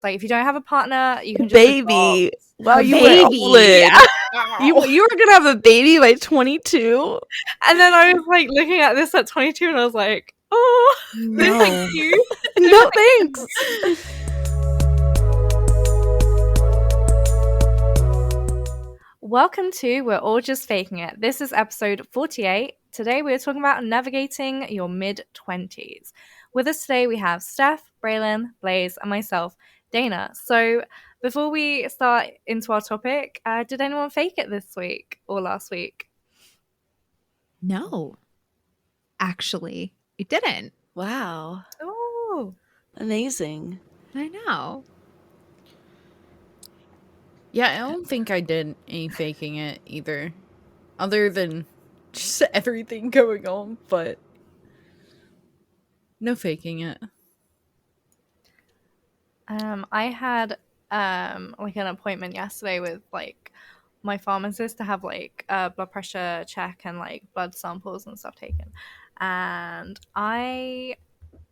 Like, if you don't have a partner, you can just baby. Wow, a you baby. went all in. Yeah. You were gonna have a baby by 22, and then I was like looking at this at 22, and I was like, oh, No. thank you. no thanks. Welcome to We're All Just Faking It. This is episode 48. Today we're talking about navigating your mid-20s. With us today we have Steph, Braylon, Blaze, and myself, Dana. So before we start into our topic, did anyone fake it this week or last week? No. Actually, it didn't. Wow. Oh, Amazing. I know. Yeah, I don't think I did any faking it either. Other than just everything going on, but no faking it. I had like an appointment yesterday with like my pharmacist to have like a blood pressure check and like blood samples and stuff taken, and I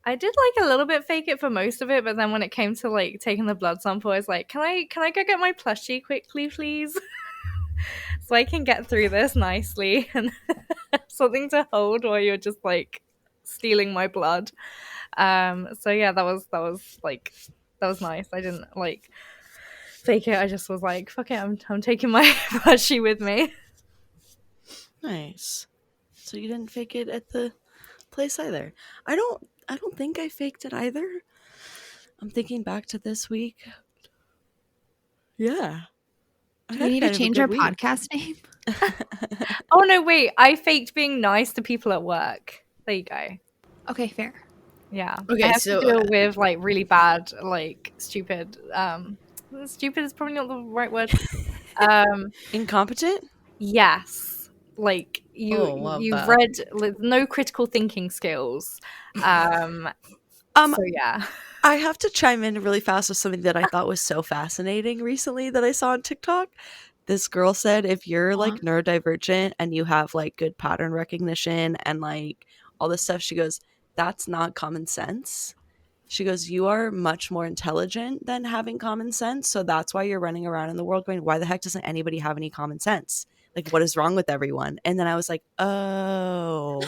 did like a little bit fake it for most of it, but then when it came to like taking the blood sample, I was like, can I go get my plushie quickly, please? So I can get through this nicely and something to hold while you're just like stealing my blood. So yeah, that was nice. I didn't like fake it. I just was like, fuck it, I'm taking my plushie with me. Nice. So you didn't fake it at the place either. I don't think I faked it either. I'm thinking back to this week. Yeah. Do we need to change our podcast name? Oh no, wait, I faked being nice to people at work. There you go. Okay, fair. Yeah. Okay, I have so to deal with like really bad, like stupid. Stupid is probably not the right word. Incompetent? Yes. Like love you've that. read like, no critical thinking skills. So yeah. I have to chime in really fast with something that I thought was so fascinating recently that I saw on TikTok. This girl said if you're like neurodivergent and you have like good pattern recognition and like all this stuff, she goes, that's not common sense. She goes, you are much more intelligent than having common sense. So that's why you're running around in the world going, why the heck doesn't anybody have any common sense? Like, what is wrong with everyone? And then I was like, oh.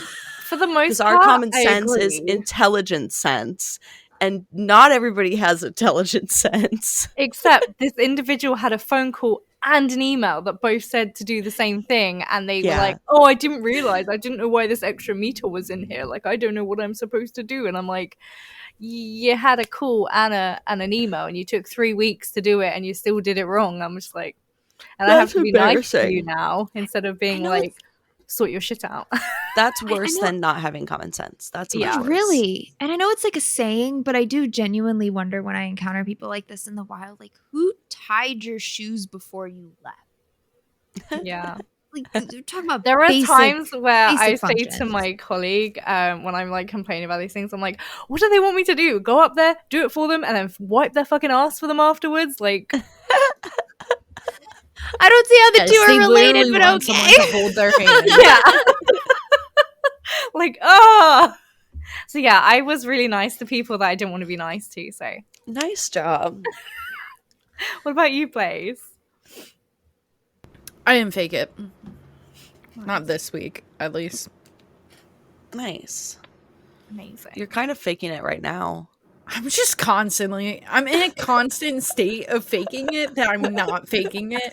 For the most Because part, our common I sense agree. is intelligent sense. And not everybody has intelligent sense. Except this individual had a phone call and an email that both said to do the same thing, and they were like, oh, I didn't realize, I didn't know why this extra meter was in here, like I don't know what I'm supposed to do. And I'm like, you had a call and an email and you took 3 weeks to do it and you still did it wrong. I'm just like, and I have to be nice to you now instead of being like, sort your shit out. That's worse than not having common sense. That's much worse. Really. And I know it's like a saying, but I do genuinely wonder when I encounter people like this in the wild, like, who tied your shoes before you left? Yeah. Like, you're talking about there are times where I functions. say to my colleague when I'm like complaining about these things, I'm like, what do they want me to do? Go up there, do it for them, and then wipe their fucking ass for them afterwards? Like, I don't see how the two are related, but okay. Someone to hold their hand. Yeah. Like, oh. So yeah, I was really nice to people that I didn't want to be nice to. So nice job. What about you, Blaze? I didn't fake it. Not this week, at least. Nice. Amazing. You're kind of faking it right now. I'm in a constant state of faking it that I'm not faking it.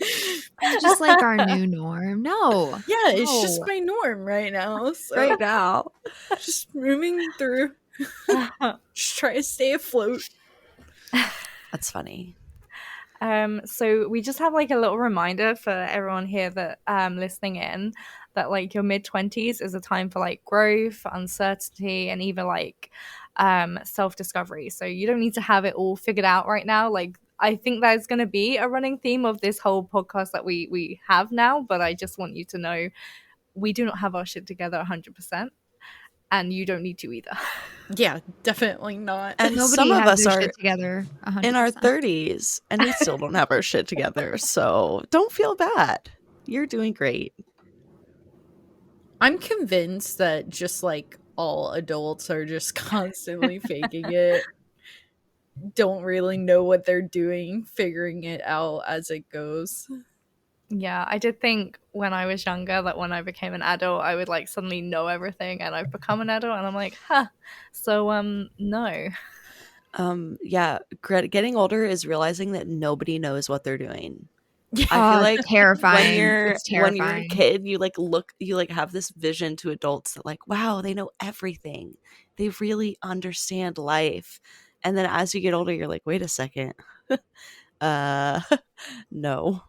It's just like our new norm. No. Yeah, it's just my norm right now. So right now. Just moving through. Just try to stay afloat. That's funny. So we just have like a little reminder for everyone here that listening in that like your mid-20s is a time for like growth, uncertainty, and even like self-discovery. So you don't need to have it all figured out right now. Like I think that's going to be a running theme of this whole podcast that we have now, but I just want you to know we do not have our shit together 100%, and you don't need to either. Yeah, definitely not. And nobody some of has us their are shit together 100%. in our 30s and we still don't have our shit together. So don't feel bad. You're doing great. I'm convinced that just like all adults are just constantly faking it. don't really know what they're doing, figuring it out as it goes. Yeah, I did think when I was younger that when I became an adult, I would like suddenly know everything, and I've become an adult, and I'm like, huh. So, no. Yeah, getting older is realizing that nobody knows what they're doing. I Oh, feel it's like terrifying. It's It's when you're a terrifying. kid, you have this vision to adults that like, wow, they know everything. They really understand life. And then as you get older, you're like, wait a second. uh no.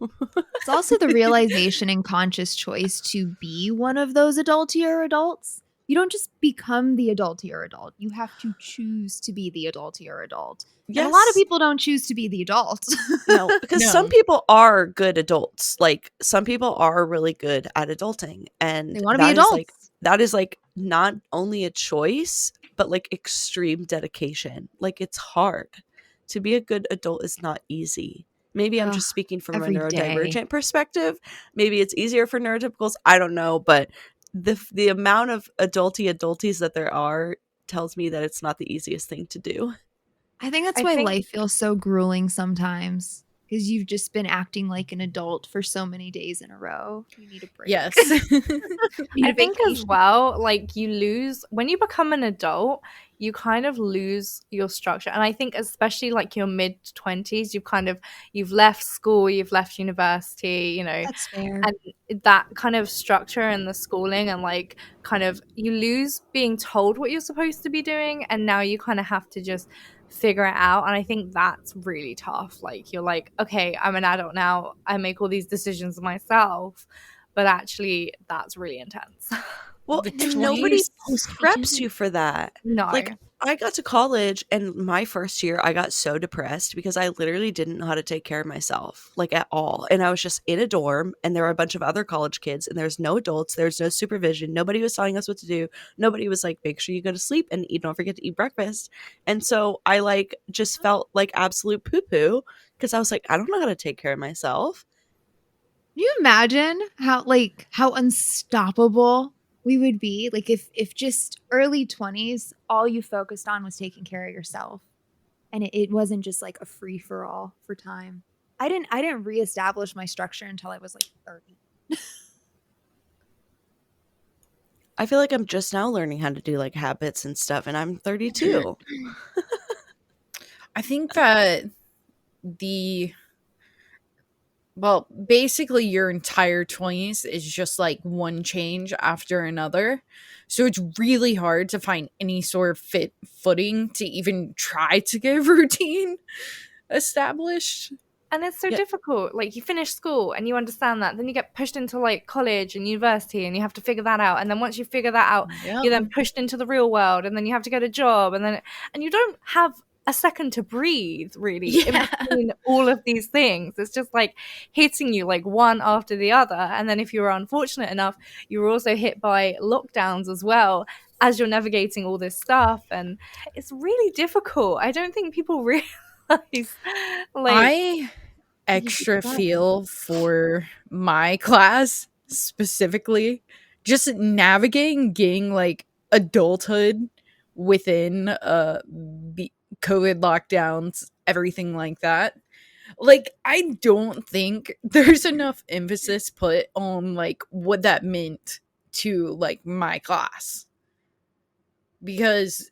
It's also the realization and conscious choice to be one of those adultier adults. You don't just become the adultier adult. You have to choose to be the adultier adult. And a lot of Yes. people don't choose to be the adult. No, because some No. people are good adults. Like some people are really good at adulting, and They want to be adults. that is like not only a choice, but like extreme dedication. Like it's hard. To be a good adult is not easy. Maybe I'm Ugh, just speaking from a every day. neurodivergent perspective. Maybe it's easier for neurotypicals. I don't know, but the amount of adulties that there are tells me that it's not the easiest thing to do. I think that's I why think life feels so grueling sometimes. Because you've just been acting like an adult for so many days in a row. You need a break. Yes. You need I a think as vacation. well, like you lose when you become an adult, you kind of lose your structure. And I think especially like your mid 20s, you've left school, you've left university, you know, That's fair. and that kind of structure and the schooling and like kind of you lose being told what you're supposed to be doing, and now you kind of have to just figure it out. And I think that's really tough. Like you're like, okay, I'm an adult now, I make all these decisions myself, but actually that's really intense. Well, The and nobody 20s. preps you for that. No. Like, I got to college, and my first year, I got so depressed because I literally didn't know how to take care of myself, like at all. And I was just in a dorm, and there were a bunch of other college kids, and there's no adults, there's no supervision. Nobody was telling us what to do. Nobody was like, make sure you go to sleep and eat, don't forget to eat breakfast. And so I like just felt like absolute poo poo because I was like, I don't know how to take care of myself. Can you imagine how unstoppable we would be? Like if just early 20s, all you focused on was taking care of yourself. And it wasn't just like a free for all for time. I didn't reestablish my structure until I was like 30. I feel like I'm just now learning how to do like habits and stuff, and I'm 32. I think that basically your entire 20s is just like one change after another. So it's really hard to find any sort of fit footing to even try to get a routine established. And it's so Yeah. difficult. Like you finish school and you understand that, then you get pushed into like college and university and you have to figure that out. And then once you figure that out, you're then pushed into the real world, and then you have to get a job, and you don't have a second to breathe really in between all of these things. It's just like hitting you like one after the other. And then if you're unfortunate enough, you're also hit by lockdowns as well as you're navigating all this stuff, and it's really difficult. I don't think people realize like I extra feel for my class specifically, just navigating getting like adulthood within COVID lockdowns, everything like that. Like I don't think there's enough emphasis put on like what that meant to like my class, because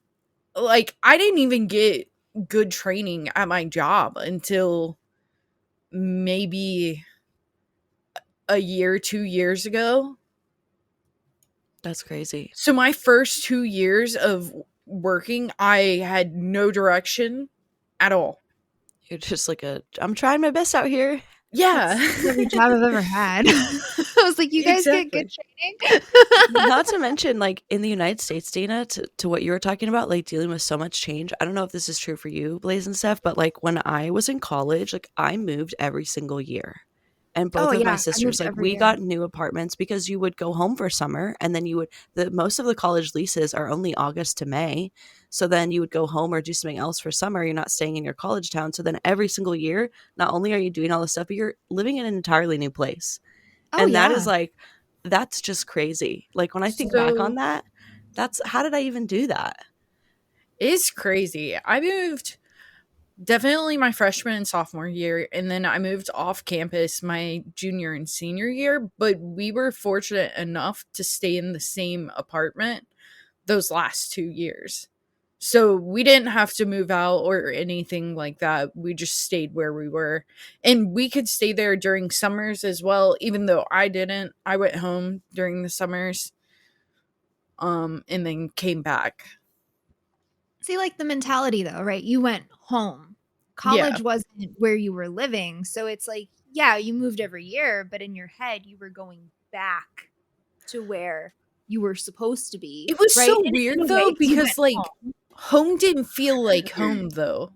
like I didn't even get good training at my job until maybe a year, 2 years ago. That's crazy. So my first 2 years of working, I had no direction at all. You're just like I'm trying my best out here. Yeah. That's every job I've ever had. I was like, you guys get good training. Not to mention, like in the United States, Dana, to what you were talking about, like dealing with so much change. I don't know if this is true for you, Blaze and Steph, but like when I was in college, like I moved every single year. And both of my sisters, like we got new apartments because you would go home for summer, and then most of the college leases are only August to May. So then you would go home or do something else for summer. You're not staying in your college town. So then every single year, not only are you doing all this stuff, but you're living in an entirely new place. That is like, that's just crazy. Like when I think back on that, how did I even do that? It's crazy. I moved definitely my freshman and sophomore year, and then I moved off campus my junior and senior year, but we were fortunate enough to stay in the same apartment those last 2 years. So we didn't have to move out or anything like that. We just stayed where we were. And we could stay there during summers as well, even though I didn't. I went home during the summers and then came back. See, like the mentality though, right? You went home. Yeah. College wasn't where you were living. So it's like, yeah, you moved every year, but in your head, you were going back to where you were supposed to be. It was right? so And in weird a way, though, you because went like home. home didn't feel like home though.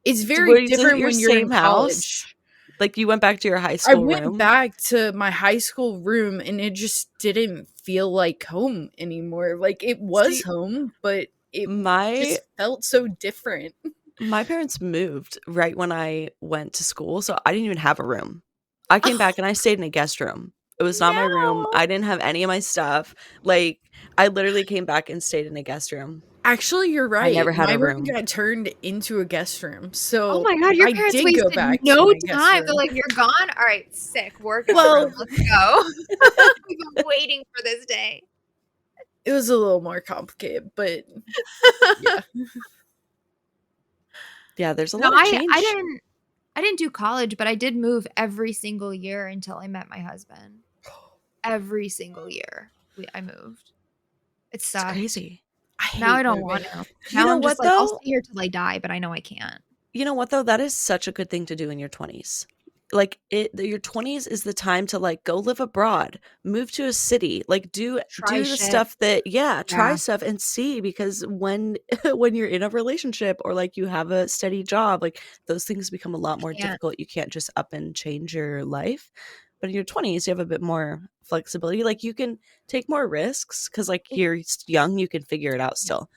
It's Was very it different your when you're in same house? college. Like you went back to your high I school went room? back to my high school room and it just didn't feel like home anymore. Like it was See, home, but it my just felt so different. my parents moved right when I went to school, so I didn't even have a room. I came back and I stayed in a guest room. It was not my room. No. I didn't have any of my stuff. Like I literally came back and stayed in a guest room. Actually, you're I right. never had My a room room. got turned into a guest room. Oh So my God, your I parents did go wasted back to no my guest time. They're room. like, you're gone? All right, sick. Work in the Well, room. Let's go. We've been waiting for this day. it was a little more complicated, but yeah. Yeah, there's a No, lot of change. I didn't do college, but I did move every single year until I met my husband. Every single year I moved. It It's sucked. crazy. Now I hate don't moving. want to. You Now know I'm just what, like, I'll though? stay here till I die, but I know I can't. You know what though? That is such a good thing to do in your 20s. Like your 20s is the time to like go live abroad, move to a city, like do Try the shit. stuff that try Yeah. stuff and see, because when when you're in a relationship or like you have a steady job, like those things become a lot more Can't. difficult. You can't just up and change your life. But in your 20s, you have a bit more flexibility. Like you can take more risks because like you're young, you can figure it out still.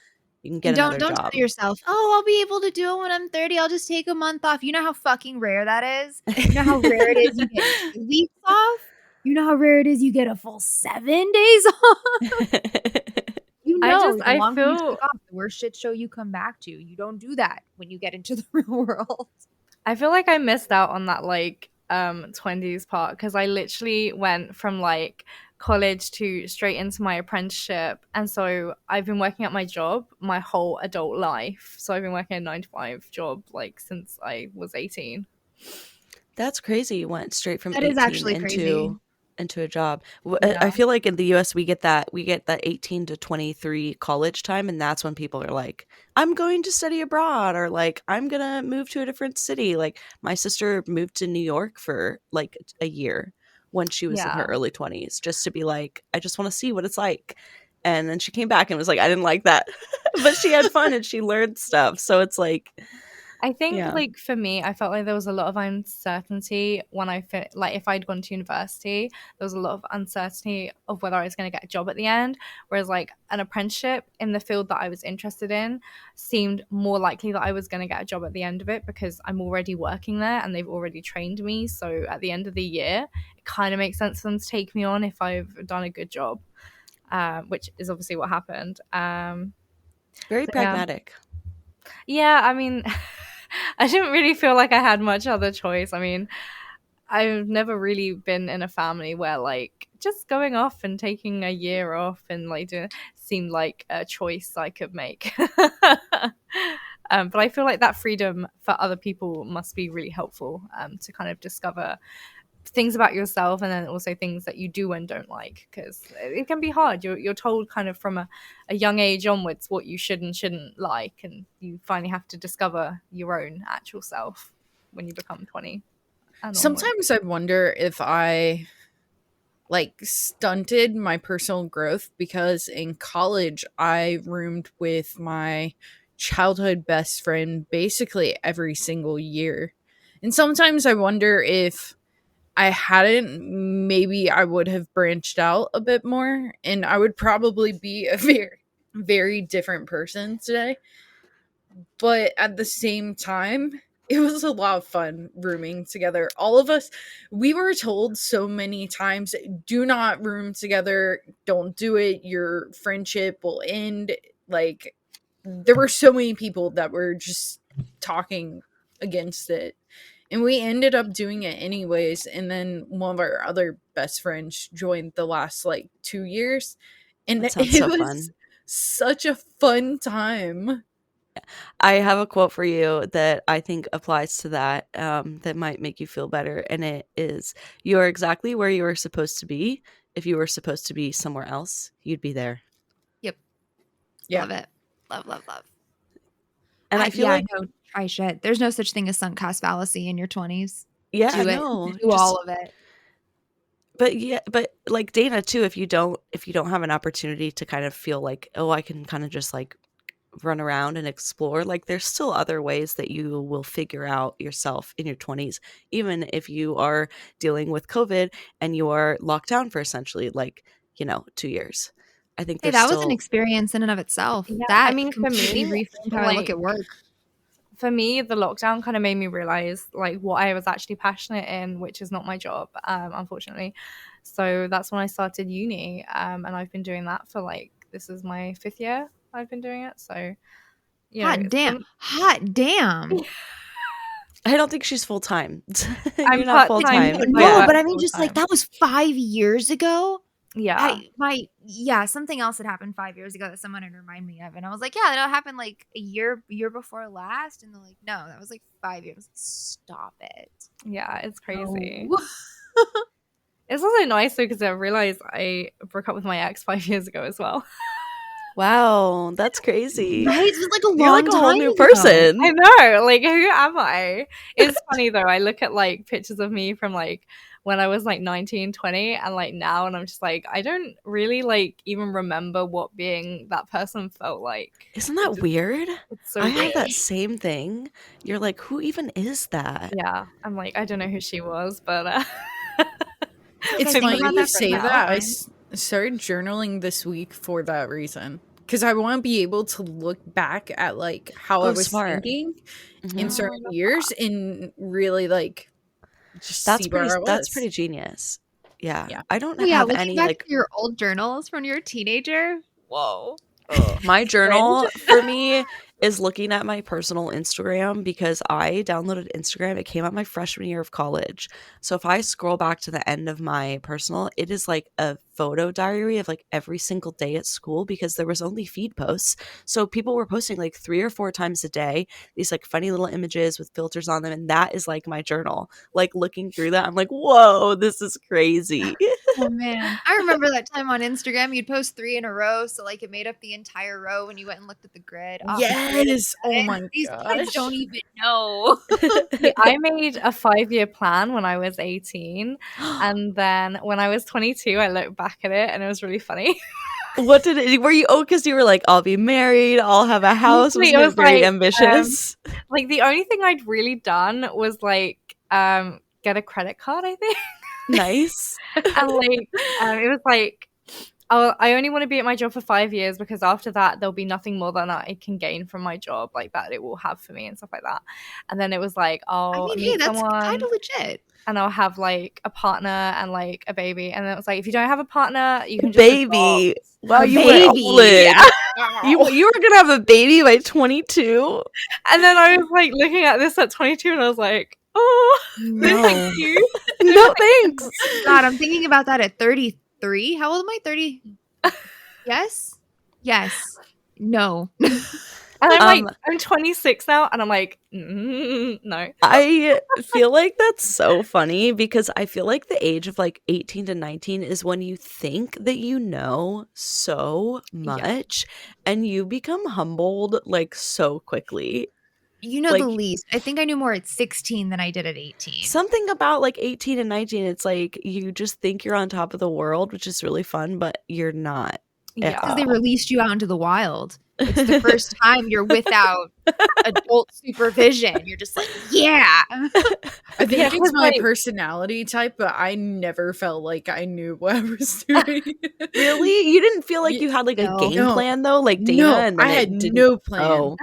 You can get And another don't job. tell yourself, oh, I'll be able to do it when I'm 30. I'll just take a month off. You know how fucking rare that is? You know how rare it is you get 2 weeks off? You know how rare it is you get a full 7 days off? You know, the I longer you feel take off, the worse shit show you come back to. You don't do that when you get into the real world. I feel like I missed out on that like 20s part, because I literally went from like college to straight into my apprenticeship, and so I've been working at my job my whole adult life. So I've been working a 9 to 5 job like since I was 18. That's crazy. You went straight from That is 18 actually crazy. into a job. Yeah. I feel like in the US we get that 18 to 23 college time, and that's when people are like, I'm going to study abroad, or like I'm going to move to a different city. Like my sister moved to New York for like a year when she was in her Yeah. early 20s, just to be like, I just want to see what it's like. And then she came back and was like, I didn't like that. But she had fun and she learned stuff. So it's like, I think yeah. like for me, I felt like there was a lot of uncertainty when like if I'd gone to university, there was a lot of uncertainty of whether I was going to get a job at the end. Whereas like an apprenticeship in the field that I was interested in seemed more likely that I was going to get a job at the end of it, because I'm already working there and they've already trained me. So at the end of the year, it kind of makes sense for them to take me on if I've done a good job, which is obviously what happened. Very So, pragmatic. yeah, I mean, I didn't really feel like I had much other choice. I mean, I've never really been in a family where like just going off and taking a year off and like doing seemed like a choice I could make. But I feel like that freedom for other people must be really helpful to kind of discover things about yourself, and then also things that you do and don't like, because it can be hard. You're told kind of from a young age onwards what you should and shouldn't like, and you finally have to discover your own actual self when you become 20 and onwards. Sometimes I wonder if I like stunted my personal growth, because in college I roomed with my childhood best friend basically every single year. And sometimes I wonder if I hadn't, maybe I would have branched out a bit more and I would probably be a very, very different person today. But at the same time, it was a lot of fun rooming together. All of us, we were told so many times, do not room together. Don't do it. Your friendship will end. Like, there were so many people that were just talking against it. And we ended up doing it anyways. And then one of our other best friends joined the last like 2 years. And That sounds it so was fun. such a fun time. I have a quote for you that I think applies to that, that might make you feel better. And it is, you are exactly where you are supposed to be. If you were supposed to be somewhere else, you'd be there. Yep. Yeah. Love it. Love, love, love. And I feel like, no, try shit. There's no such thing as sunk cost fallacy in your 20s. yeah, Do it. no, Do all of it. but like Dana too, if you don't have an opportunity to kind of feel like, oh, I can kind of just like run around and explore, like there's still other ways that you will figure out yourself in your 20s, even if you are dealing with COVID and you are locked down for essentially like 2 years. I think Hey, there's that was an still experience in and of itself. Yeah, That I mean, for completely me, reframed how I look like, at work. for me, the lockdown kind of made me realize like what I was actually passionate in, which is not my job, unfortunately. So that's when I started uni, and I've been doing that for like, this is my 5th year I've been doing it. So, you know, Hot it's damn. been- Hot damn. I don't think she's full-time. I'm You're not part-time, full-time. but No, yeah, but I mean, just like full-time. that was 5 years ago. Yeah. Something else had happened 5 years ago that someone had reminded me of, and I was like, yeah, that happened like a year before last, and they're like, no, that was like 5 years. Stop it. Yeah, it's crazy. No. It's also nice though because I realized I broke up with my ex 5 years ago as well. Wow, that's crazy. Right? It was like a You're long like a time whole new ago. person. I know, like, who am I? It's funny though. I look at like pictures of me from like when I was like 19, 20, and like now, and I'm just like, I don't really like even remember what being that person felt like. Isn't that weird? It's so I have that weird. same thing. You're like, who even is that? Yeah, I'm like, I don't know who she was, but It's think funny about you that for say now, that. I right? started journaling this week for that reason. Because I want to be able to look back at like how I Oh, was smart. thinking Mhm. in certain years and really like just see where I was. That's pretty genius. Yeah. Yeah. I don't Oh yeah, have looking any back like to your old journals from your teenager. Whoa. my journal for me is looking at my personal Instagram because I downloaded Instagram. It came out my freshman year of college. So if I scroll back to the end of my personal, it is like a photo diary of like every single day at school because there was only feed posts. So people were posting like 3 or 4 times a day, these like funny little images with filters on them. And that is like my journal. Like looking through that, I'm like, whoa, this is crazy. Oh man, I remember that time on Instagram. You'd post 3 in a row, so like it made up the entire row when you went and looked at the grid. Oh, Yes. Oh my these gosh. kids don't even know. See, I made a 5-year plan when I was 18, and then when I was 22, I looked back at it, and it was really funny. What did it? Were you? Oh, because you were like, I'll be married, I'll have a house. Usually Wasn't it it was very like, ambitious? Like the only thing I'd really done was like get a credit card, I think. Nice. And like it was like, oh, I only want to be at my job for 5 years because after that there'll be nothing more than I can gain from my job, like that it will have for me and stuff like that. And then it was like, I mean, hey, that's kind of legit. and I'll have like a partner and like a baby. And then it was like, if you don't have a partner, you can just Baby. adopt. Wow, A you baby. were lit. Yeah. You were gonna have a baby by 22. And then I was like looking at this at 22 and I was like, oh, No. thank you. No thanks. God, I'm thinking about that at 33. How old am I? 30. Yes. Yes. No. And I'm like, Um, I'm 26 now, and I'm like, no. I feel like that's so funny because I feel like the age of like 18 to 19 is when you think that you know so much and you become humbled like so quickly. You know Like- the least. I think I knew more at 16 than I did at 18. Something about like 18 and 19, it's like you just think you're on top of the world, which is really fun, but you're not. Yeah. Because they released you out into the wild. It's the first time you're without adult supervision. You're just like, yeah. I think Yeah, it's 'cause, my like- personality type, but I never felt like I knew what I was doing. Really? You didn't feel like Ye- you had like a No. game No. plan though, like Dana? No, and then I it had didn't- no plan. Oh,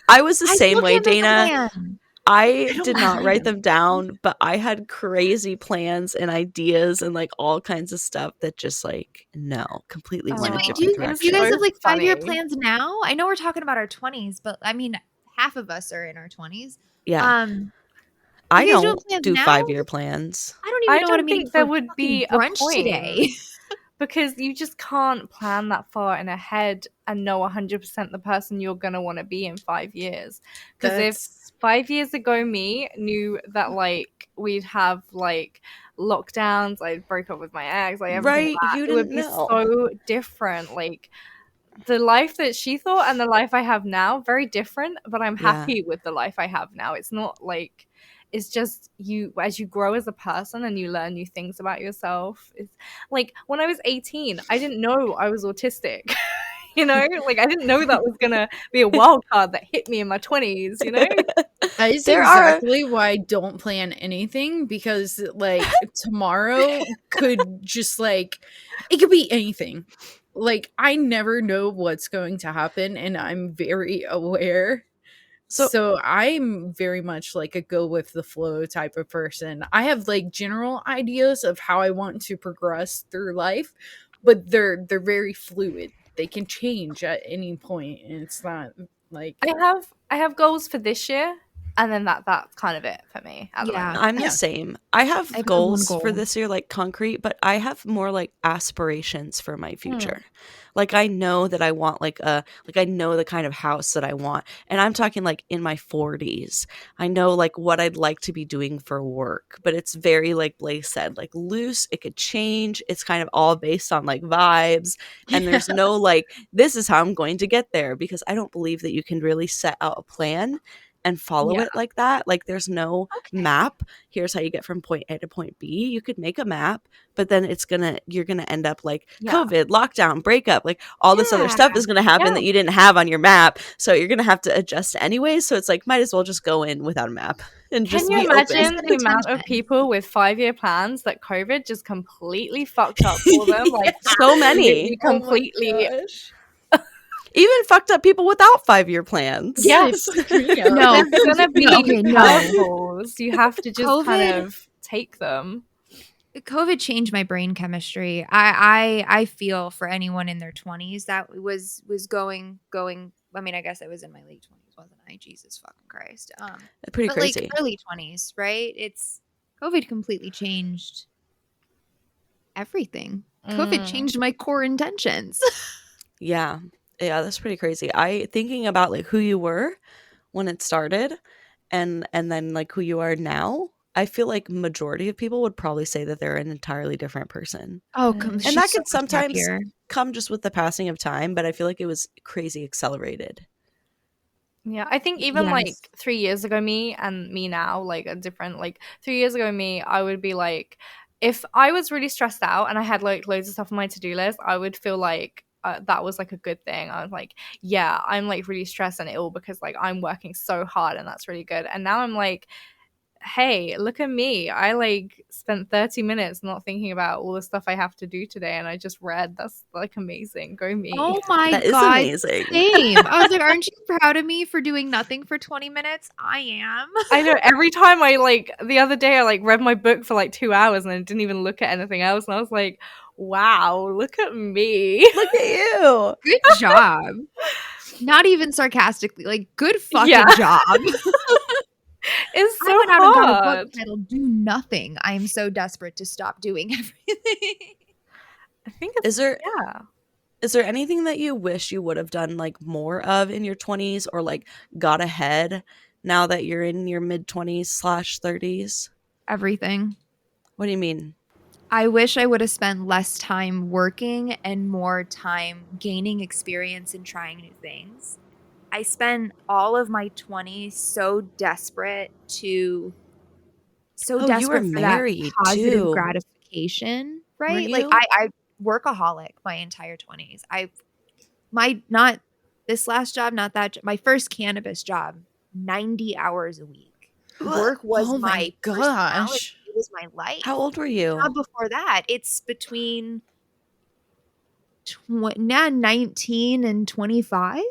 I was the I same still way, can't make a Dana. plan. I don't did not write either. them down, but I had crazy plans and ideas and like all kinds of stuff that just like no, completely Oh, went a Wait, different do you direction. guys So have like 5-year funny. plans now? I know we're talking about our 20s, but I mean, half of us are in our 20s. Yeah. You I guys doing don't plans do now? 5-year plans. I don't even I know what I'm don't eating think there for would fucking be a brunch point. today. Because you just can't plan that far in ahead and know 100% the person you're going to want to be in 5 years. Because if That's 5 years ago me knew that like we'd have like lockdowns, I'd break up with my ex, like everything like Right? that, You it would didn't be know. so different. Like the life that she thought and the life I have now, very different, but I'm Yeah. happy with the life I have now. It's not like, it's just you, as you grow as a person and you learn new things about yourself. It's like when I was 18, I didn't know I was autistic. You know, like I didn't know that was gonna be a wild card that hit me in my 20s, you know? that is There are- exactly why I don't plan anything, because like tomorrow could just like, it could be anything. Like I never know what's going to happen, and I'm very aware. So- So I'm very much like a go with the flow type of person. I have like general ideas of how I want to progress through life, but they're very fluid. They can change at any point, and it's not like I have goals for this year, and then that's kind of it for me at the Yeah. moment. I'm Yeah. the same. I have I have one goals for goal. this year, like concrete, but I have more like aspirations for my future. Like I know that I want like I know the kind of house that I want. And I'm talking like in my 40s. I know like what I'd like to be doing for work, but it's very like Blaze said, like loose, it could change. It's kind of all based on like vibes. And there's no like this is how I'm going to get there, because I don't believe that you can really set out a plan and follow Yeah. it like that. Like there's no Okay. map. Here's how you get from point A to point B. You could make a map, but then you're gonna end up like Yeah. COVID, lockdown, breakup, like all this other Yeah. stuff is gonna happen Yeah. that you didn't have on your map. So you're gonna have to adjust anyways. So it's like might as well just go in without a map and just Can you be open. imagine Set the amount of attention. people with 5-year plans that COVID just completely fucked up for them? Like So many. completely. Even fucked up people without 5-year plans. Yes. No. There's gonna be Okay, no. curveballs. You have to just kind COVID- of take them. COVID changed my brain chemistry. I feel for anyone in their 20s that was going. I mean, I guess I was in my late 20s, wasn't I? Jesus fucking Christ. Pretty But crazy. like early 20s, right? It's COVID completely changed everything. COVID changed my core intentions. Yeah. Yeah, that's pretty crazy. I thinking about like who you were when it started and then like who you are now, I feel like majority of people would probably say that they're an entirely different person. Oh, And she's that so could much sometimes happier. come just with the passing of time, but I feel like it was crazy accelerated. Yeah, I think even Yes. like 3 years ago, me and me now, like a different, like 3 years ago, me, I would be like, if I was really stressed out and I had like loads of stuff on my to do list, I would feel like that was like a good thing. I was like, yeah, I'm like really stressed and ill because like I'm working so hard and that's really good. And now I'm like, hey, look at me. I like spent 30 minutes not thinking about all the stuff I have to do today and I just read. That's like amazing. Go me. Oh my That is god. amazing. Same. I was like, aren't you proud of me for doing nothing for 20 minutes? I am. I know every time I like the other day I like read my book for like 2 hours and I didn't even look at anything else and I was like, wow, look at me. Look at you. Good job. Not even sarcastically, like good fucking Yeah. job. It's so I went out and got a hard. book titled Do Nothing. I am so desperate to stop doing everything. I think it's yeah. Is there anything that you wish you would have done like more of in your 20s or like got ahead now that you're in your mid 20s/30s? Everything. What do you mean? I wish I would have spent less time working and more time gaining experience and trying new things. I spent all of my 20s so desperate You were for that married positive too. gratification, right? Were Like you? I workaholic my entire 20s. Not this last job, not that my first cannabis job, 90 hours a week. Work was Oh my personality. gosh. It was my life. How old were you? Job before that, it's between 19 and 25.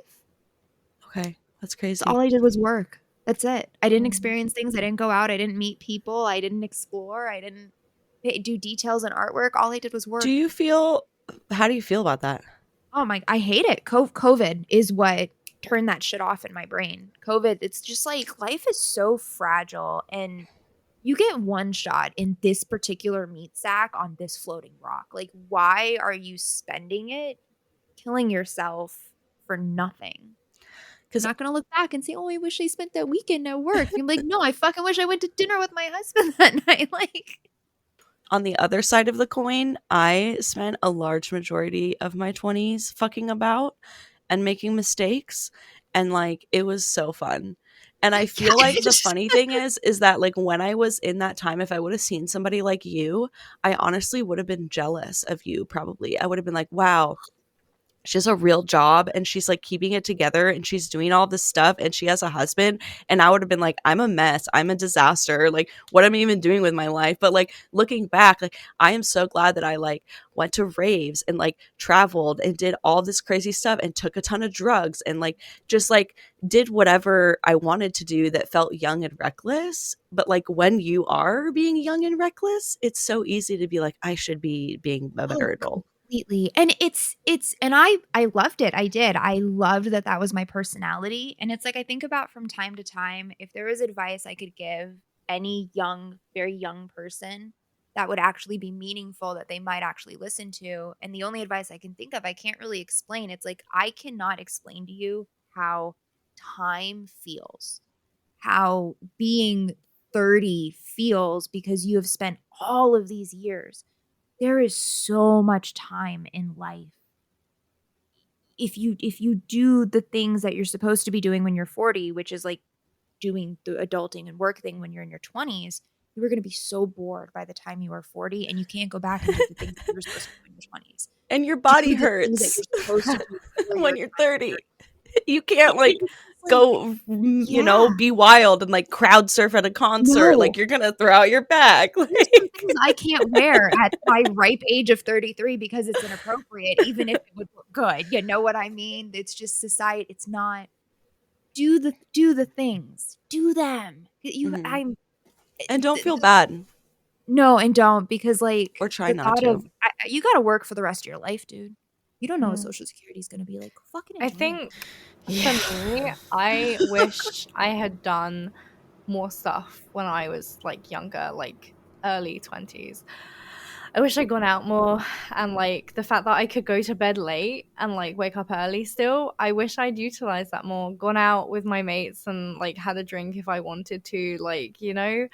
Okay, that's crazy. All I did was work. That's it. I didn't experience things. I didn't go out. I didn't meet people. I didn't explore. I didn't do details and artwork. All I did was work. How do you feel about that? Oh my, I hate it. COVID is what turn that shit off in my brain. COVID, it's just like life is so fragile, and you get one shot in this particular meat sack on this floating rock. Like, why are you spending it killing yourself for nothing? Because I'm not going to look back and say, oh, I wish I spent that weekend at work. You're like, no, I fucking wish I went to dinner with my husband that night. Like, On the other side of the coin, I spent a large majority of my 20s fucking about and making mistakes, and like it was so fun. And I feel like the funny thing is that like when I was in that time, if I would have seen somebody like you, I honestly would have been jealous of you. Probably I would have been like, wow, she has a real job and she's like keeping it together and she's doing all this stuff and she has a husband. And I would have been like, I'm a mess, I'm a disaster, like what am I even doing with my life? But like looking back, like I am so glad that I like went to raves and like traveled and did all this crazy stuff and took a ton of drugs and like just like did whatever I wanted to do that felt young and reckless. But like when you are being young and reckless, it's so easy to be like, I should be being a better adult. completely. And it's and I loved it. I did. I loved that was my personality. And it's like I think about from time to time, if there was advice I could give any young, very young person that would actually be meaningful, that they might actually listen to. And the only advice I can think of, I can't really explain. It's like I cannot explain to you how time feels, how being 30 feels, because you have spent all of these years. There is so much time in life. If you do the things that you're supposed to be doing when you're 40, which is like doing the adulting and work thing when you're in your 20s, you are going to be so bored by the time you are 40, and you can't go back and do the things that you were supposed to do in your 20s. And your body Do the things hurts that you're supposed to do when you're 30. You can't like It's like, go, you know, yeah. be wild and like crowd surf at a concert. No. Like you're gonna throw out your back. There's Like, some things I can't wear at my ripe age of 33 because it's inappropriate, even if it would look good. You know what I mean? It's just society. It's not. Do the things. Do them. You. Mhm. I'm. and don't feel bad No, and don't, because like or try the not thought to. of you got to work for the rest of your life, dude. You don't know what Mm. Social Security is going to be like. Fucking I enjoy it. think Yeah. for me, I wish I had done more stuff when I was like younger, like early 20s. I wish I'd gone out more, and like the fact that I could go to bed late and like wake up early still, I wish I'd utilized that more. Gone out with my mates and like had a drink if I wanted to, like, you know,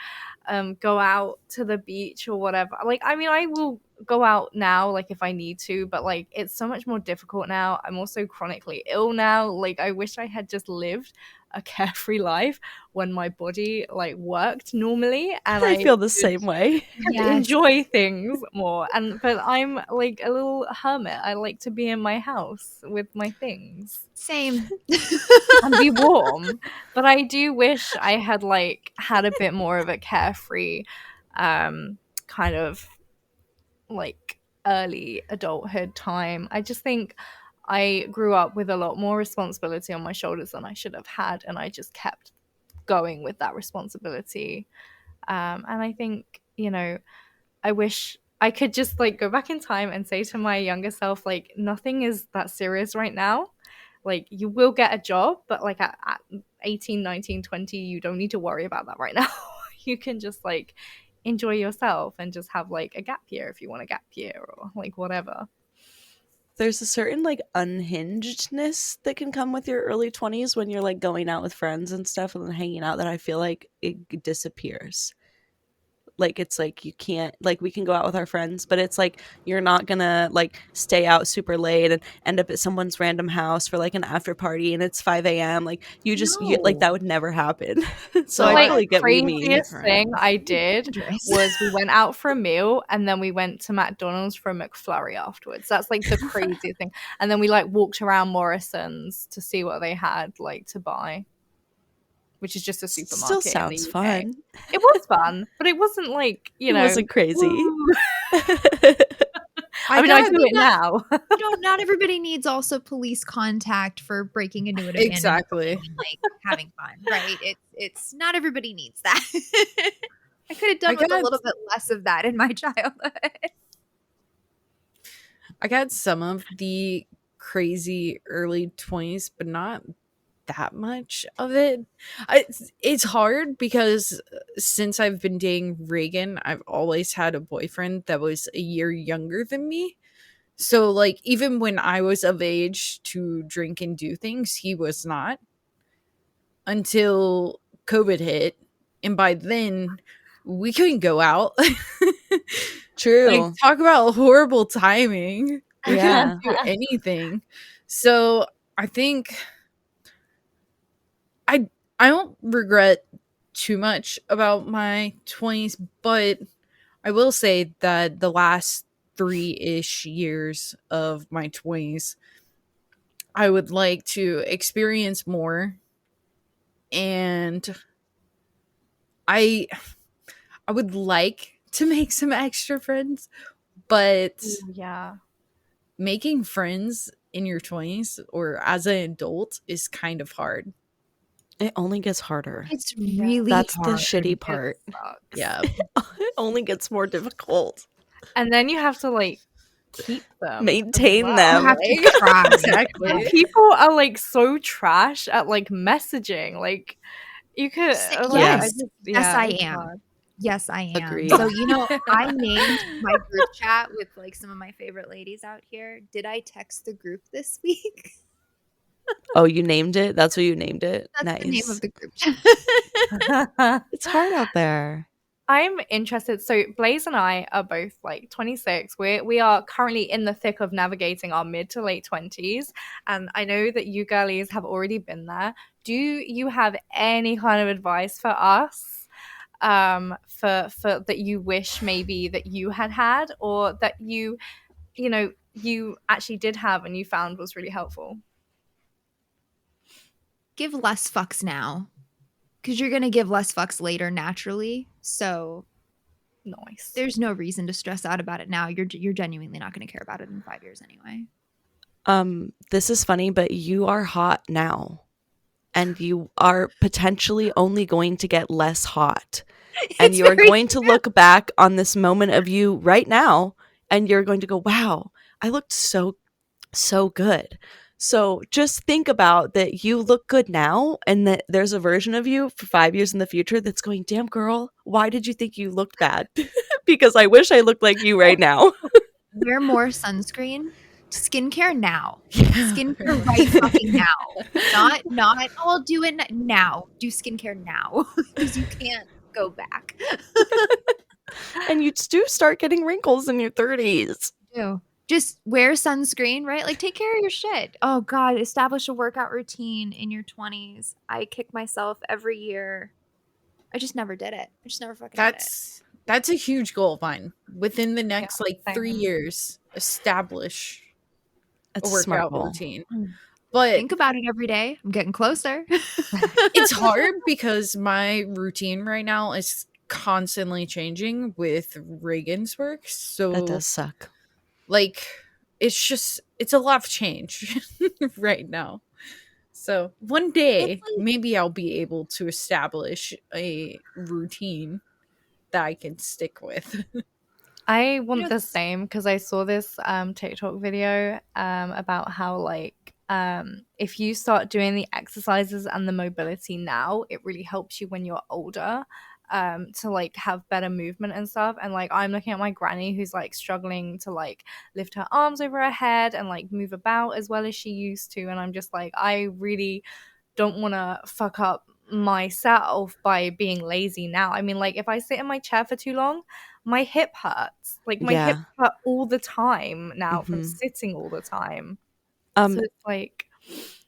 go out to the beach or whatever. Like, I mean, I will go out now, like if I need to, but like it's so much more difficult now. I'm also chronically ill now. Like, I wish I had just lived a carefree life when my body like worked normally, and I feel the could same way. enjoy things more. But I'm like a little hermit. I like to be in my house with my things Same. and be warm. But I do wish I had like had a bit more of a carefree kind of like early adulthood time. I just think I grew up with a lot more responsibility on my shoulders than I should have had, and I just kept going with that responsibility. And I think, you know, I wish I could just like go back in time and say to my younger self, like, nothing is that serious right now. Like, you will get a job, but like at 18, 19, 20, you don't need to worry about that right now. You can just like enjoy yourself and just have like a gap year if you want a gap year or like whatever. There's a certain like unhingedness that can come with your early 20s when you're like going out with friends and stuff and then hanging out that I feel like it disappears. Like it's like you can't, like we can go out with our friends, but it's like you're not gonna like stay out super late and end up at someone's random house for like an after party and it's 5 a.m. Like you just you, like that would never happen. So I like totally get what you mean. craziest thing I did was we went out for a meal and then we went to McDonald's for a McFlurry afterwards. That's like the craziest thing. And then we like walked around Morrison's to see what they had like to buy, which is just a supermarket. Still sounds fun. It was fun, but it wasn't like, you It know, wasn't crazy. I mean, I do it now. You know, not everybody needs also police contact for breaking into an abandoned Exactly. building and, like having fun, right? It's not everybody needs that. I could have done with a little bit less of that in my childhood. I got some of the crazy early 20s, but not that much of it. It's hard because since I've been dating Reagan, I've always had a boyfriend that was a year younger than me. So, like, even when I was of age to drink and do things, he was not until COVID hit. And by then, we couldn't go out. True. Like, talk about horrible timing. We Yeah. couldn't do anything. So, I think I don't regret too much about my 20s, but I will say that the last 3-ish years of my 20s, I would like to experience more, and I would like to make some extra friends, but Yeah. making friends in your 20s or as an adult is kind of hard. It only gets harder. It's Yeah. really That's the hard. shitty It part. sucks. Yeah. It only gets more difficult. And then you have to like keep them. as Maintain well. them. You have to Like, try. And exactly. people are like so trash at like messaging. Like you could like, Yes. yeah, I it's am. hard. Yes, I am. Agreed. So, I named my group chat with like some of my favorite ladies out here. Did I text the group this week? Oh, you named it? That's what you named it? That's Nice. the name of the group chat. It's hard out there. I'm interested. So Blaze and I are both like 26. We are currently in the thick of navigating our mid to late 20s, and I know that you girlies have already been there. Do you have any kind of advice for us, for that you wish maybe that you had, or that you actually did have and you found was really helpful? Give less fucks now. Because you're going to give less fucks later naturally. So Nice. there's no reason to stress out about it now. You're genuinely not going to care about it in 5 years anyway. This is funny, but you are hot now. And you are potentially only going to get less hot. And It's you are very going to look back on this moment of you right now, and you're going to go, wow, I looked so good. So just think about that you look good now, and that there's a version of you for 5 years in the future that's going, damn girl, why did you think you looked bad? Because I wish I looked like you right now. Wear more sunscreen. Skincare now. Skincare right fucking now. Not I'll do it now. Do skincare now. Because you can't go back. And you do start getting wrinkles in your 30s. Do. Just wear sunscreen, right? Like take care of your shit. Oh God, establish a workout routine in your 20s. I kick myself every year. I just never did it. I just never fucking did it. That's a huge goal of mine. Within the next like 3 same. years, establish That's a a smart workout goal. routine. Mm. But Think about it every day. I'm getting closer. it's hard because my routine right now is constantly changing with Reagan's work. So That does suck. like it's a lot of change right now. So one day It's like- maybe I'll be able to establish a routine that I can stick with. I want know, the same because I saw this TikTok video about how like if you start doing the exercises and the mobility now, it really helps you when you're older to like have better movement and stuff. And like I'm looking at my granny who's like struggling to like lift her arms over her head and like move about as well as she used to, and I'm just like, I really don't want to fuck up myself by being lazy now. I mean, like if I sit in my chair for too long, my hip hurts. Like my hip Yeah. hurt all the time now from Mhm. sitting all the time. Um, So it's like,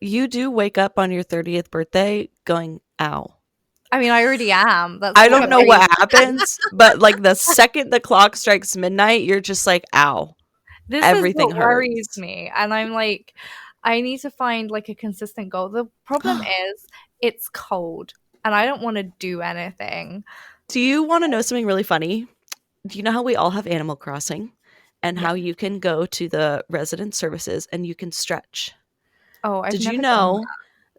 you do wake up on your 30th birthday going, ow. I mean, I already am. That's I what don't I'm know really- what happens, but like the second the clock strikes midnight, you're just like, ow. This everything is what worries hurts. me, and I'm like, I need to find like a consistent goal. The problem is it's cold, and I don't want to do anything. Do you want to know something really funny? Do you know how we all have Animal Crossing and how you can go to the resident services and you can stretch? Oh, I've Did never you done know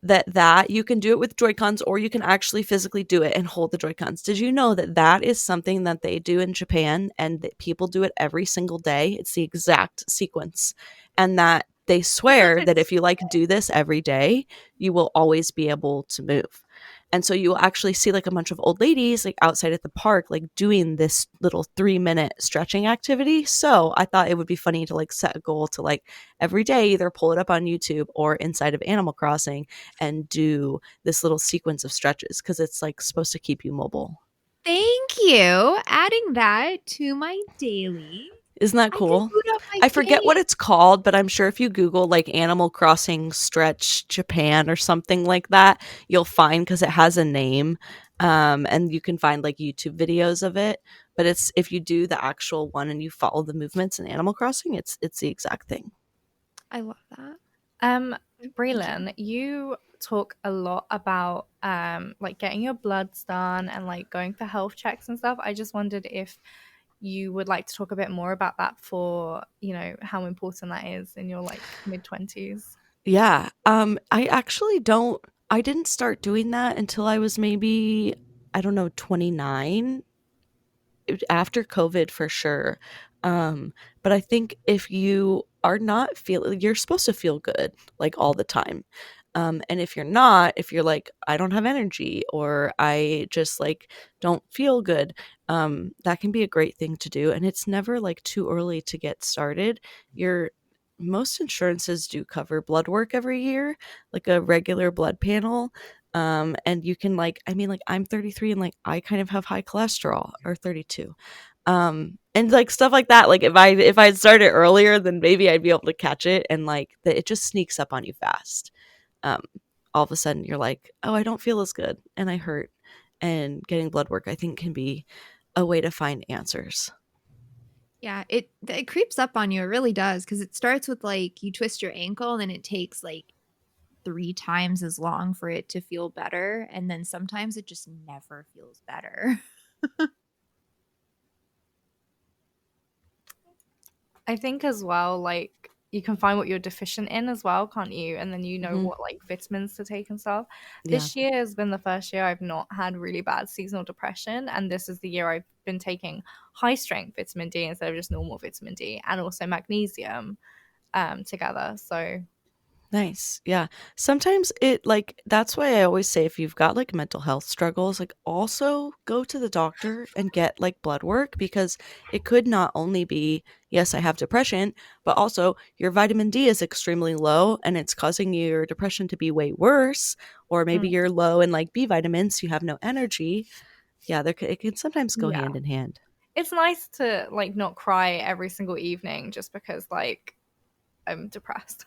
that you can do it with Joy-Cons, or you can actually physically do it and hold the Joy-Cons? Did you know that that is something that they do in Japan and that people do it every single day? It's the exact sequence. And that they swear that if you like do this every day, you will always be able to move. And so you'll actually see like a bunch of old ladies like outside at the park like doing this little 3-minute stretching activity. So I thought it would be funny to like set a goal to like every day either pull it up on YouTube or inside of Animal Crossing and do this little sequence of stretches because it's like supposed to keep you mobile. Thank you. Adding that to my daily. Isn't that I can cool? boot up my I forget what game. it's called, but I'm sure if you Google like Animal Crossing Stretch Japan or something like that, you'll find because it has a name. And you can find like YouTube videos of it. But it's if you do the actual one and you follow the movements in Animal Crossing, it's the exact thing. I love that. Braylon, you talk a lot about like getting your bloods done and like going for health checks and stuff. I just wondered if you would like to talk a bit more about that for, you know, how important that is in your like mid-20s. Yeah. I didn't start doing that until I was maybe, I don't know, 29 after COVID for sure. But I think if you are not feeling, you're supposed to feel good like all the time. And if you're not, if you're like, I don't have energy or I just like don't feel good, that can be a great thing to do. And it's never like too early to get started. Your most insurances do cover blood work every year, like a regular blood panel. And you can like, I mean, like I'm 33 and like I kind of have high cholesterol or 32. And like stuff like that. Like if I'd started earlier, then maybe I'd be able to catch it and like it just sneaks up on you fast. Um, all of a sudden you're like, oh, I don't feel as good and I hurt. And getting blood work, I think, can be a way to find answers. Yeah, it creeps up on you. It really does because it starts with like you twist your ankle and then it takes like 3 times as long for it to feel better, and then sometimes it just never feels better. I think as well, like you can find what you're deficient in as well, can't you? And then you know Mhm. what like vitamins to take and stuff. Yeah. This year has been the first year I've not had really bad seasonal depression, and this is the year I've been taking high strength vitamin D instead of just normal vitamin D, and also magnesium together. So Nice. Yeah. Sometimes it like that's why I always say if you've got like mental health struggles, like also go to the doctor and get like blood work because it could not only be, yes, I have depression, but also your vitamin D is extremely low and it's causing your depression to be way worse. Or maybe you're low in like B vitamins, so you have no energy. Yeah, it can sometimes go yeah, hand in hand. it's nice to like not cry every single evening just because like I'm depressed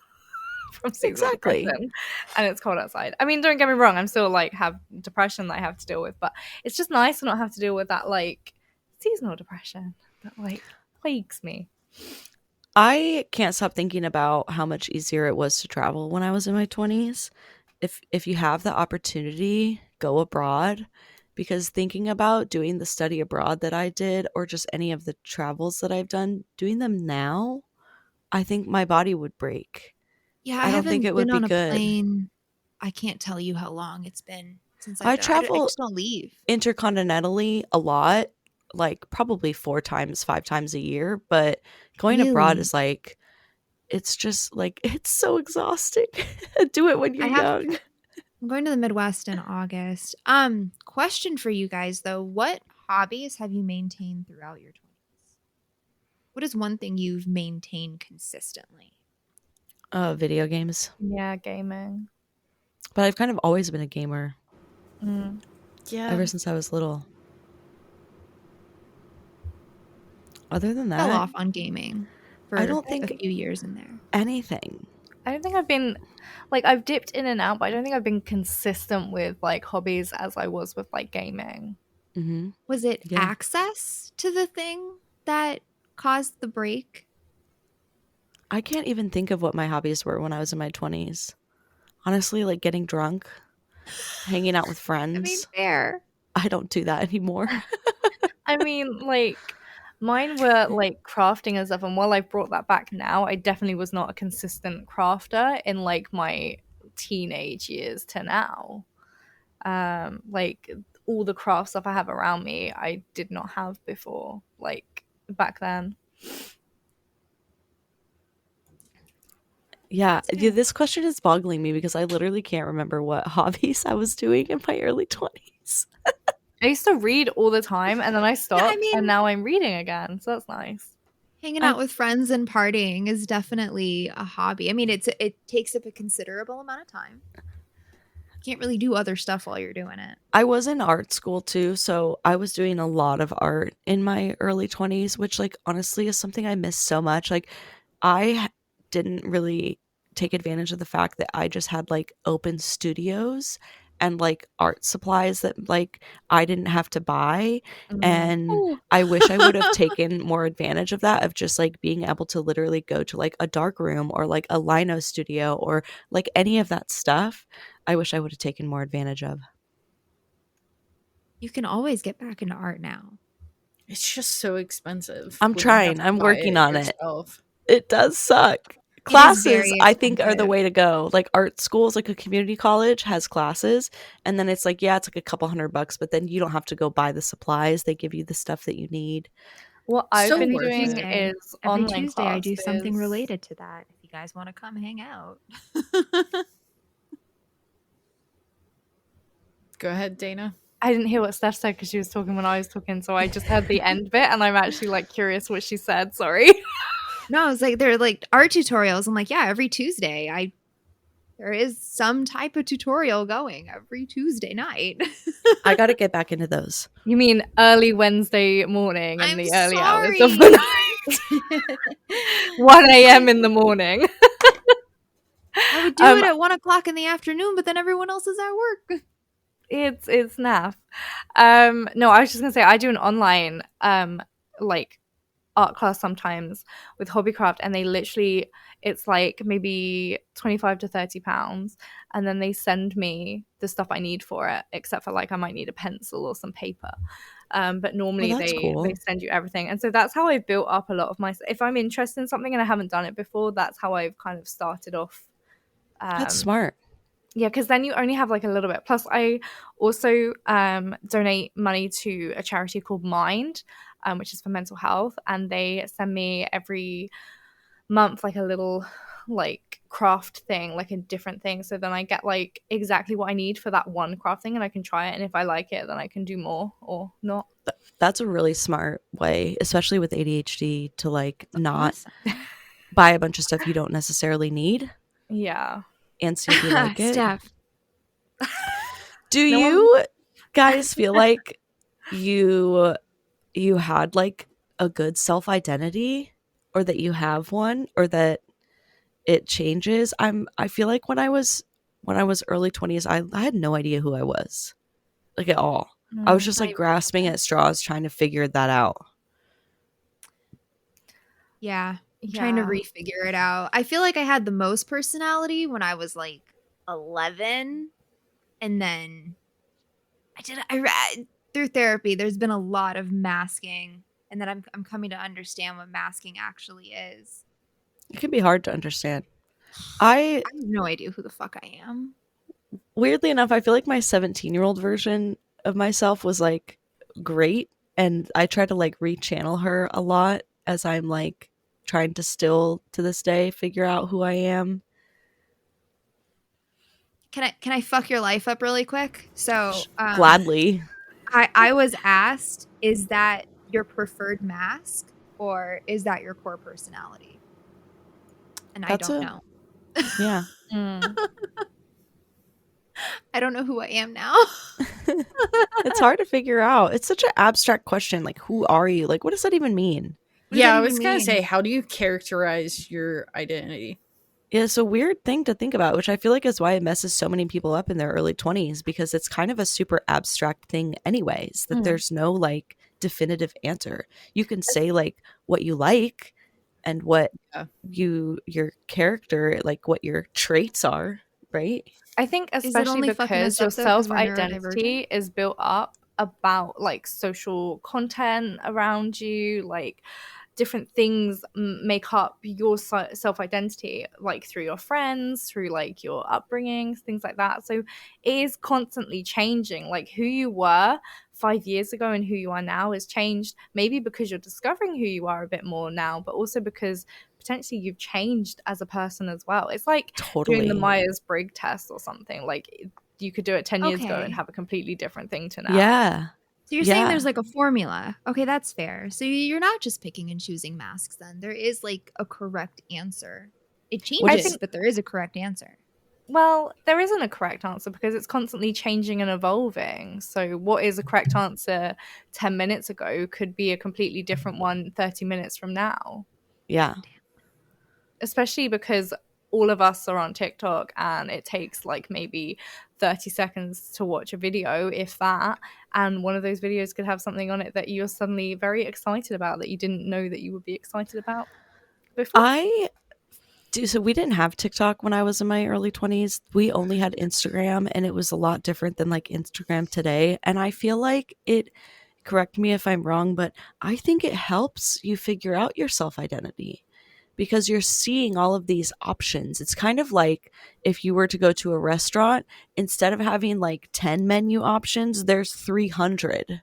from seasonal Exactly. depression and it's cold outside. I mean, don't get me wrong, I'm still like have depression that I have to deal with, but it's just nice to not have to deal with that like seasonal depression that like plagues me. I can't stop thinking about how much easier it was to travel when I was in my 20s. If you have the opportunity, go abroad because thinking about doing the study abroad that I did or just any of the travels that I've done, doing them now, I think my body would break. Yeah, I I don't think haven't it would been be on a good. plane. I can't tell you how long it's been since I've I done. I travel just don't leave. intercontinentally a lot, like probably 4 times, 5 times a year, but going abroad Really? is like it's just like it's so exhausting. Do it when you're I have young. I'm going to the Midwest in August. Question for you guys though. What hobbies have you maintained throughout your 20s? What is one thing you've maintained consistently? Video games. Yeah, gaming. But I've kind of always been a gamer Yeah. ever since I was little. Other than Fell that, off on gaming I for don't a think few years in there. anything. I don't think I've been like I've dipped in and out, but I don't think I've been consistent with like hobbies as I was with like gaming. Hmm. Was it Yeah. access to the thing that caused the break? I can't even think of what my hobbies were when I was in my 20s. Honestly, like getting drunk, hanging out with I mean, friends. fair. I don't do that anymore. I mean, like mine were like crafting and stuff, and while I've brought that back now, I definitely was not a consistent crafter in like my teenage years to now. Like all the craft stuff I have around me, I did not have before, like back then. Yeah, That's yeah, fair. this question is boggling me because I literally can't remember what hobbies I was doing in my early 20s. I used to read all the time, and then I Yeah, I stopped, and mean, now I'm reading again, so that's nice. hanging I out with friends and partying is definitely a hobby. I mean, it takes up a considerable amount of time. You can't really do other stuff while you're doing it. I was in art school too, so I was doing a lot of art in my early 20s, which like honestly is something I miss so much. Like didn't really take advantage of the fact that I just had like open studios and like art supplies that like I didn't have to buy, and Ooh. I wish I would have taken more advantage of that, of just like being able to literally go to like a dark room or like a lino studio or like any of that stuff. I wish I would have taken more advantage of. You can always get back into art now. It's just so expensive I'm when you have trying. to I'm buy working it on it. yourself. It does suck. It is Classes, very I think, are the expensive. way to go. Like art schools, like a community college has classes, and then it's like, yeah, it's like a couple $100, but then you don't have to go buy the supplies. They give you the stuff that you need. What I've So been worth doing it. is Every online Tuesday, I do something classes. related to that. If you guys want to come hang out. Go ahead, Dana. I didn't hear what Steph said because she was talking when I was talking, so I just heard the end bit, and I'm actually like curious what she said. Sorry. No, it's like they're like art tutorials. I'm like, yeah, every Tuesday there is some type of tutorial going every Tuesday night. I got to get back into those. You mean early Wednesday morning in I'm the early hours of sorry. the night? 1 a.m. in the morning. I would do it at 1 o'clock in the afternoon, but then everyone else is at work. It's naff. No, I was just gonna say I do an online like art class sometimes with Hobbycraft, and they literally, it's like maybe 25 to 30 pounds, and then they send me the stuff I need for it, except for like I might need a pencil or some paper. But normally that's they cool. send you everything, and so that's how I've built up a lot of my, if I'm interested in something and I haven't done it before, that's how I've kind of started off. That's smart. Yeah, because then you only have like a little bit. Plus, I also donate money to a charity called Mind, which is for mental health, and they send me every month like a little like craft thing, like a different thing. So then I get like exactly what I need for that one craft thing, and I can try it. And if I like it, then I can do more or not. That's a really smart way, especially with ADHD, to like not Awesome. buy a bunch of stuff you don't necessarily need Yeah. and see if you like it. Steph. Do No one- you guys feel like you had like a good self-identity, or that you have one, or that it changes? I feel like when I was early 20s, I had no idea who I was, like, at all. I was just Not like even grasping close. at straws trying to figure that out. Yeah. I'm trying to refigure it out. I feel like I had the most personality when I was like 11. And then I read through therapy, there's been a lot of masking. And then I'm coming to understand what masking actually is. It can be hard to understand. I have no idea who the fuck I am. Weirdly enough, I feel like my 17-year-old version of myself was like great, and I try to like rechannel her a lot as I'm like trying to still to this day figure out who I am. Can I fuck your life up really quick? So Gladly. I was asked, is that your preferred mask or is that your core personality? And I don't know. Yeah. I don't know who I am now. It's hard to figure out. It's such an abstract question. Like, who are you? Like, what does that even mean? Yeah, I was gonna say, how do you characterize your identity? Yeah, it's a weird thing to think about, which I feel like is why it messes so many people up in their early 20s, because it's kind of a super abstract thing anyways, that there's no like definitive answer. You can say like what you like and what your character, like what your traits are, right? I think especially because your self-identity is built up about like social content around you, like different things make up your self-identity, like through your friends, through like your upbringings, things like that. So it is constantly changing. Like who you were 5 years ago and who you are now has changed, maybe because you're discovering who you are a bit more now, but also because potentially you've changed as a person as well. It's like doing the Totally. Myers-Briggs test or something. Like you could do it 10 years ago and Okay. have a completely different thing to now. Yeah. So you're saying Yeah. there's like a formula. Okay, that's fair. So you're not just picking and choosing masks then. There is like a correct answer. It changes, think- but there is a correct answer. Well, there isn't a correct answer because it's constantly changing and evolving. So what is a correct answer 10 minutes ago could be a completely different one 30 minutes from now. Yeah. Especially because all of us are on TikTok and it takes like maybe 30 seconds to watch a video, if that. And one of those videos could have something on it that you're suddenly very excited about that you didn't know that you would be excited about before. So we didn't have TikTok when I was in my early 20s. We only had Instagram, and it was a lot different than like Instagram today. And I feel like correct me if I'm wrong, but I think it helps you figure out your self-identity because you're seeing all of these options. It's kind of like if you were to go to a restaurant, instead of having like 10 menu options, there's 300.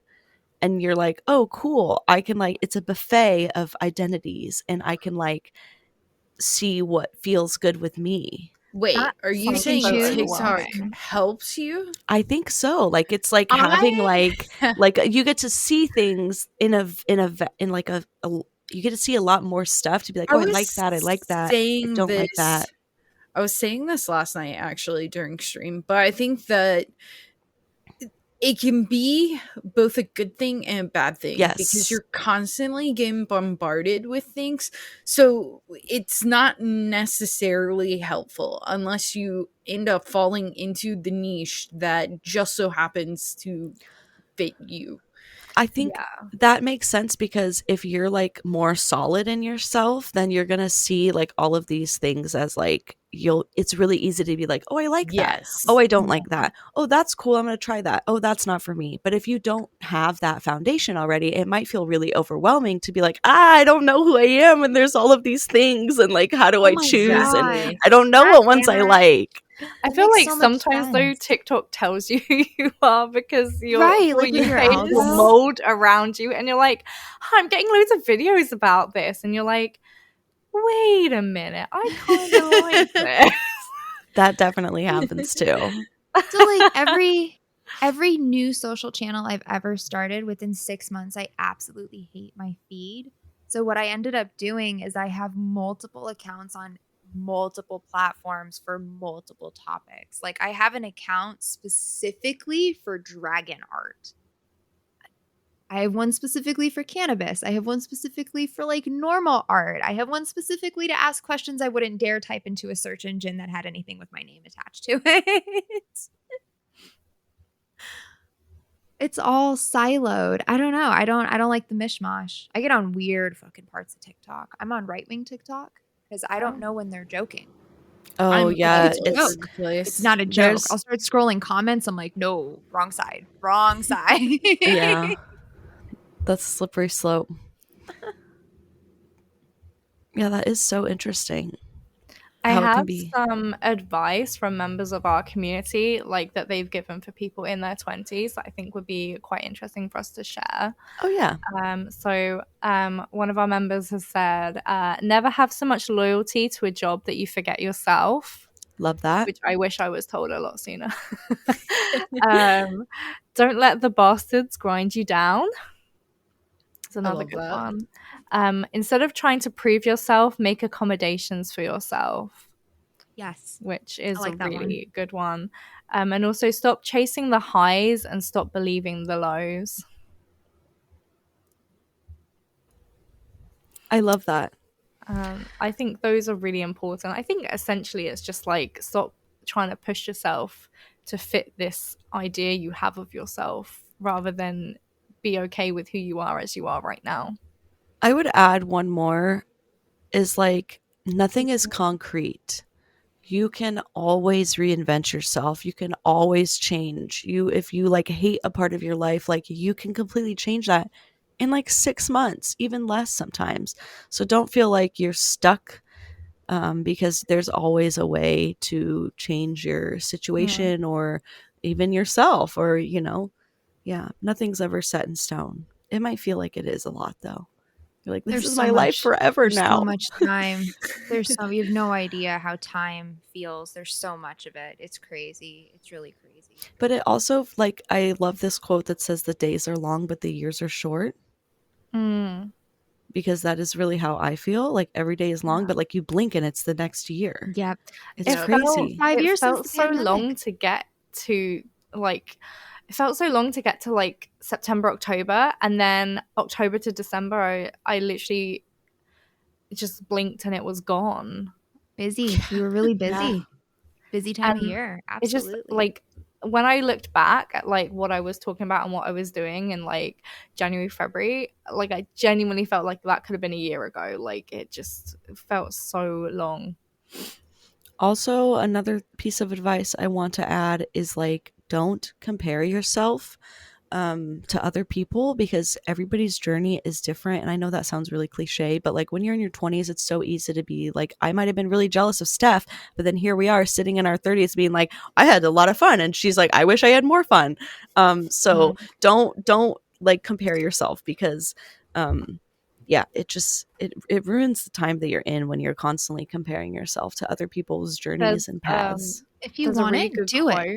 And you're like, oh, cool. I can like, it's a buffet of identities, and I can like see what feels good with me. Wait, That are you sounds saying so TikTok overwhelming. helps you? I think so. Like it's like having like you get to see things in like a you get to see a lot more stuff to be like, oh, I like that. I like that. I don't like that. I was saying this last night actually during stream, but I think that it can be both a good thing and a bad thing because Yes. you're constantly getting bombarded with things. So it's not necessarily helpful unless you end up falling into the niche that just so happens to fit you. I think Yeah. that makes sense because if you're like more solid in yourself, then you're going to see like all of these things as like it's really easy to be like, oh, I like that. Yes. Oh, I don't like that. Oh, that's cool. I'm going to try that. Oh, that's not for me. But if you don't have that foundation already, it might feel really overwhelming to be like, I don't know who I am. And there's all of these things. And like, how do I my choose? God. And I don't know That what ones I Anna- like. I That feel makes like so much sometimes though sense. TikTok tells you who you are because your Right, For like You with your page will algo. mold around you, and you're like, oh, I'm getting loads of videos about this, and you're like, wait a minute, I kind of like this. That definitely happens too. So like every new social channel I've ever started within 6 months, I absolutely hate my feed. So what I ended up doing is I have multiple accounts on multiple platforms for multiple topics. Like I have an account specifically for dragon art. I have one specifically for cannabis. I have one specifically for like normal art. I have one specifically to ask questions I wouldn't dare type into a search engine that had anything with my name attached to it. It's all siloed. I don't know. I don't like the mishmash. I get on weird fucking parts of TikTok. I'm on right-wing TikTok because I don't know when they're joking. Oh, I'm yeah. it's a It's joke. place. It's not a joke. There's- I'll start scrolling comments. I'm like, no, wrong side. Wrong side. yeah. That's a slippery slope. Yeah, that is so interesting. I How it can have be. some advice from members of our community, like that they've given for people in their 20s, that I think would be quite interesting for us to share. Oh, yeah. So one of our members has said, never have so much loyalty to a job that you forget yourself, Love that. which I wish I was told a lot sooner. Don't let the bastards grind you down. It's another love good that. one. Instead of trying to prove yourself, make accommodations for yourself, Yes. which is like a that one. really good one. And also stop chasing the highs and stop believing the lows. I love that. I think those are really important. I think essentially it's just like stop trying to push yourself to fit this idea you have of yourself rather than be okay with who you are as you are right now. I would add one more is like nothing is concrete. You can always reinvent yourself. You can always change. If you like hate a part of your life, like you can completely change that in like 6 months, even less sometimes. So don't feel like you're stuck, because there's always a way to change your situation or even yourself, or, yeah, nothing's ever set in stone. It might feel like it is a lot though. You're like, this There's is so my life much. forever There's now. so much time. You have no idea how time feels. There's so much of it. It's crazy. It's really crazy. But it also, like, I love this quote that says the days are long, but the years are short. Mm. Because that is really how I feel. Like every day is long, but like you blink and it's the next year. Yep. It's It crazy. felt, 5 it years since felt the so pandemic. long to get to like it felt so long to get to like September, October, and then October to December I literally just blinked and it was gone. Busy. We were really busy. Yeah. Busy time of And year. It's just Absolutely. like when I looked back at like what I was talking about and what I was doing in like January, February, like I genuinely felt like that could have been a year ago. Like it just felt so long. Also, another piece of advice I want to add is like, don't compare yourself to other people, because everybody's journey is different. And I know that sounds really cliche, but like when you're in your 20s, it's so easy to be like, I might have been really jealous of Steph, but then here we are sitting in our 30s being like, I had a lot of fun, and she's like, I wish I had more fun. So don't like compare yourself, because yeah, it ruins the time that you're in when you're constantly comparing yourself to other people's journeys There's and paths. If you there's a want really it, good do it. quote.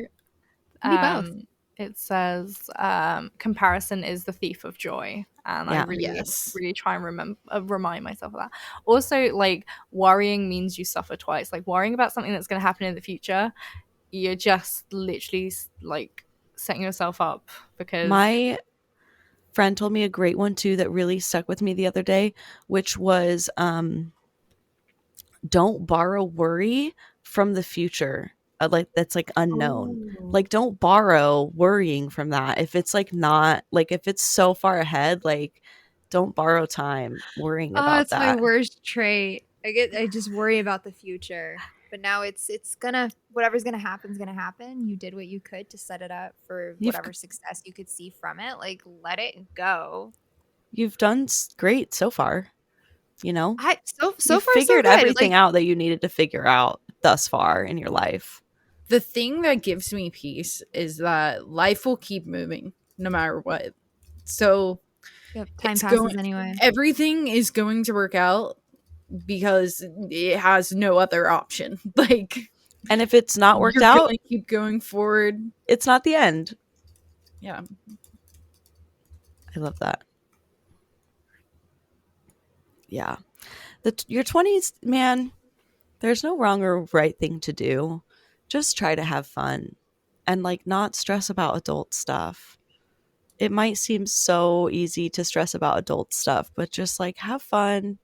Me both. It says, comparison is the thief of joy. And Yeah. I really, Yes. really try and remind myself of that. Also, like, worrying means you suffer twice. Like, worrying about something that's going to happen in the future, you're just literally, like, setting yourself up because... My friend told me a great one too that really stuck with me the other day, which was don't borrow worry from the future. Like that's like unknown. Oh. Like don't borrow worrying from that. If it's like not like if it's so far ahead, like don't borrow time worrying Oh, about it's my that. worst trait. I just worry about the future. But now it's gonna whatever's gonna happen is gonna happen. You did what you could to set it up for You've- whatever success you could see from it. Like let it go. You've done great so far. You know, So you far figured so good. everything Like, out that you needed to figure out thus far in your life. The thing that gives me peace is that life will keep moving no matter what. So yep, time it's passes going- anyway. everything is going to work out because it has no other option. Like, And if it's not worked you're out, gonna keep going forward. it's not the end. Yeah. I love that. Yeah. Your 20s, man, there's no wrong or right thing to do. Just try to have fun and like not stress about adult stuff. It might seem so easy to stress about adult stuff, but just like have fun.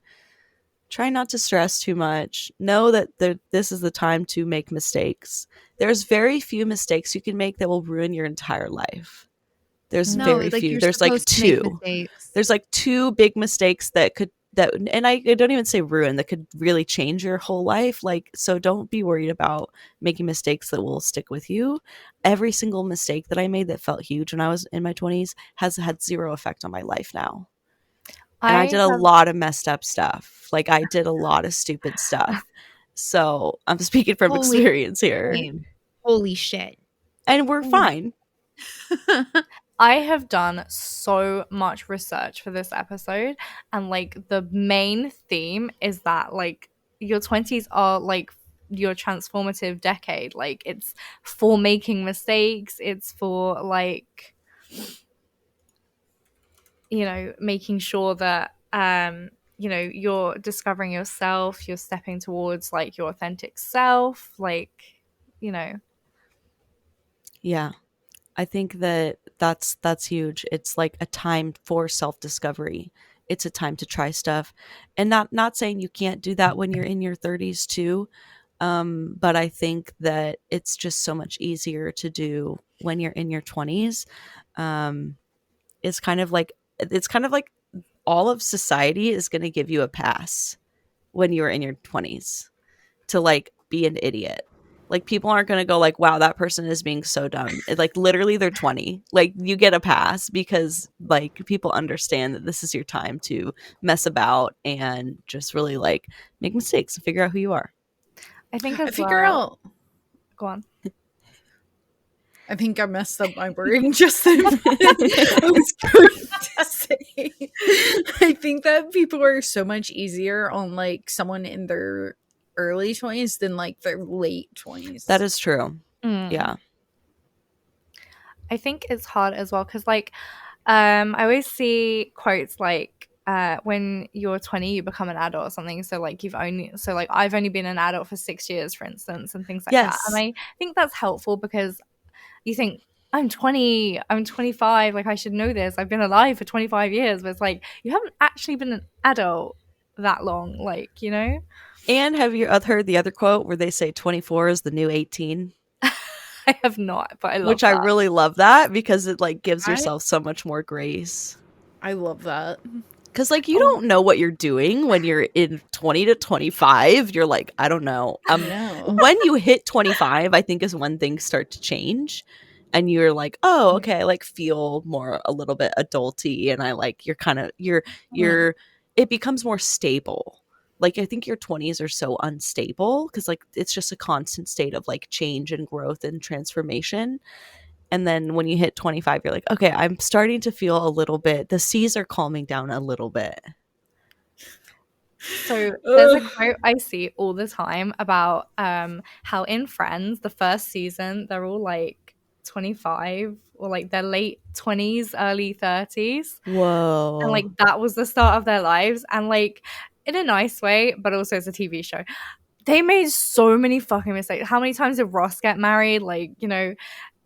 Try not to stress too much. Know that this is the time to make mistakes. There's very few mistakes you can make that will ruin your entire life. There's No, very like few. you're There's like supposed to make two. mistakes. There's like two big mistakes and I don't even say ruin, that could really change your whole life. Like, so don't be worried about making mistakes that will stick with you. Every single mistake that I made that felt huge when I was in my 20s has had zero effect on my life now. And I did a lot of messed up stuff. Like I did a lot of stupid stuff. So I'm speaking from Holy experience here. shame. Holy shit. And we're fine. I have done so much research for this episode, and like the main theme is that like your 20s are like your transformative decade. Like it's for making mistakes, it's for like, you know, making sure that you know, you're discovering yourself, you're stepping towards like your authentic self, like, you know. Yeah. I think that's huge. It's like a time for self-discovery. It's a time to try stuff. And not saying you can't do that when you're in your 30s too. But I think that it's just so much easier to do when you're in your 20s. It's kind of like all of society is going to give you a pass when you're in your 20s to like be an idiot. Like, people aren't going to go like, wow, that person is being so dumb. Like, literally, they're 20. Like, you get a pass because, like, people understand that this is your time to mess about and just really, like, make mistakes and figure out who you are. I think I as figure well. out. Go on. I think I messed up my wording just then. I was going to say, I think that people are so much easier on like someone in their early 20s than like their late 20s. That is true. Mm. Yeah. I think it's hard as well because, like, I always see quotes like, when you're 20, you become an adult or something. So, like, I've only been an adult for 6 years, for instance, and things like that. And Yes. I think that's helpful because you think, I'm 20, I'm 25, like, I should know this. I've been alive for 25 years. But it's like, you haven't actually been an adult that long, like, you know? And have you heard the other quote where they say 24 is the new 18? I have not, but I love Which that. I really love that because it like gives I- yourself so much more grace. I love that. Because, like, you don't know what you're doing when you're in 20 to 25. You're like, I don't know. No. When you hit 25, I think is when things start to change. And you're like, oh, okay, I like feel more a little bit adulty. And I like, you're kind of, it becomes more stable. Like, I think your 20s are so unstable because, like, it's just a constant state of like change and growth and transformation. And then when you hit 25, you're like, okay, I'm starting to feel a little bit, the seas are calming down a little bit. So there's a quote I see all the time about how in Friends, the first season, they're all like 25 or like their late 20s, early 30s. Whoa. And like that was the start of their lives. And like in a nice way, but also as a TV show. They made so many fucking mistakes. How many times did Ross get married? Like, you know,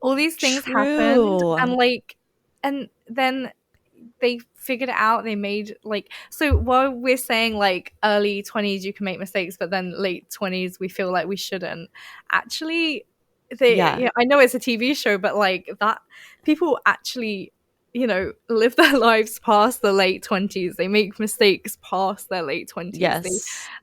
all these things happened. True. And like, and then they figured it out. They made like, so while we're saying like early 20s you can make mistakes, but then late 20s we feel like we shouldn't. Actually, Yeah. I know it's a TV show, but like that people actually, you know, live their lives past the late 20s. They make mistakes past their late 20s. Yes.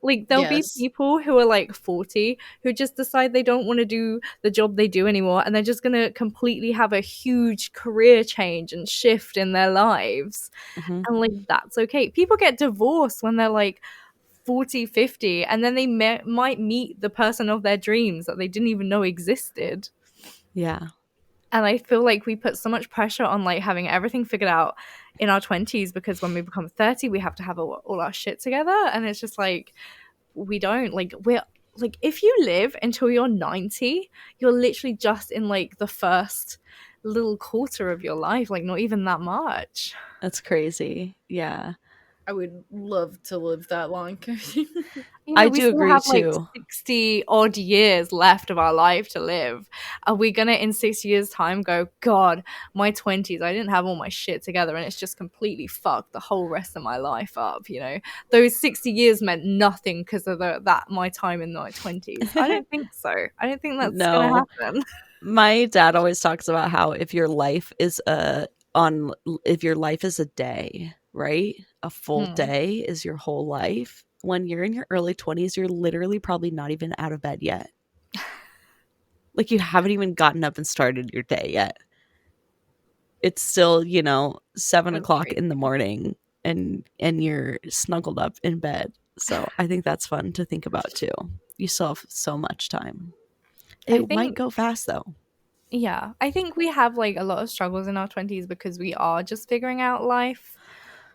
There'll be Yes. people who are like 40 who just decide they don't want to do the job they do anymore, and they're just going to completely have a huge career change and shift in their lives. Mhm. And like that's okay. People get divorced when they're like 40, 50, and then they might meet the person of their dreams that they didn't even know existed. Yeah. And I feel like we put so much pressure on like having everything figured out in our 20s because when we become 30 we have to have all our shit together, and it's just like we don't. Like, we're like, if you live until you're 90, you're literally just in like the first little quarter of your life, like not even that much. That's crazy. Yeah. I would love to live that long. You know, I we do still agree have like too. 60 odd years left of our life to live. Are we gonna in 6 years time go, God, my 20s, I didn't have all my shit together and it's just completely fucked the whole rest of my life up, you know? Those 60 years meant nothing because of my time in my 20s. I don't think so. I don't think that's gonna No. happen. My dad always talks about how if your life is a day, right? A full day is your whole life. When you're in your early 20s, you're literally probably not even out of bed yet. Like, you haven't even gotten up and started your day yet. It's still, 7 That's o'clock crazy. in the morning and you're snuggled up in bed. So I think that's fun to think about too. You still have so much time. It might go fast though. Yeah, I think we have like a lot of struggles in our 20s because we are just figuring out life.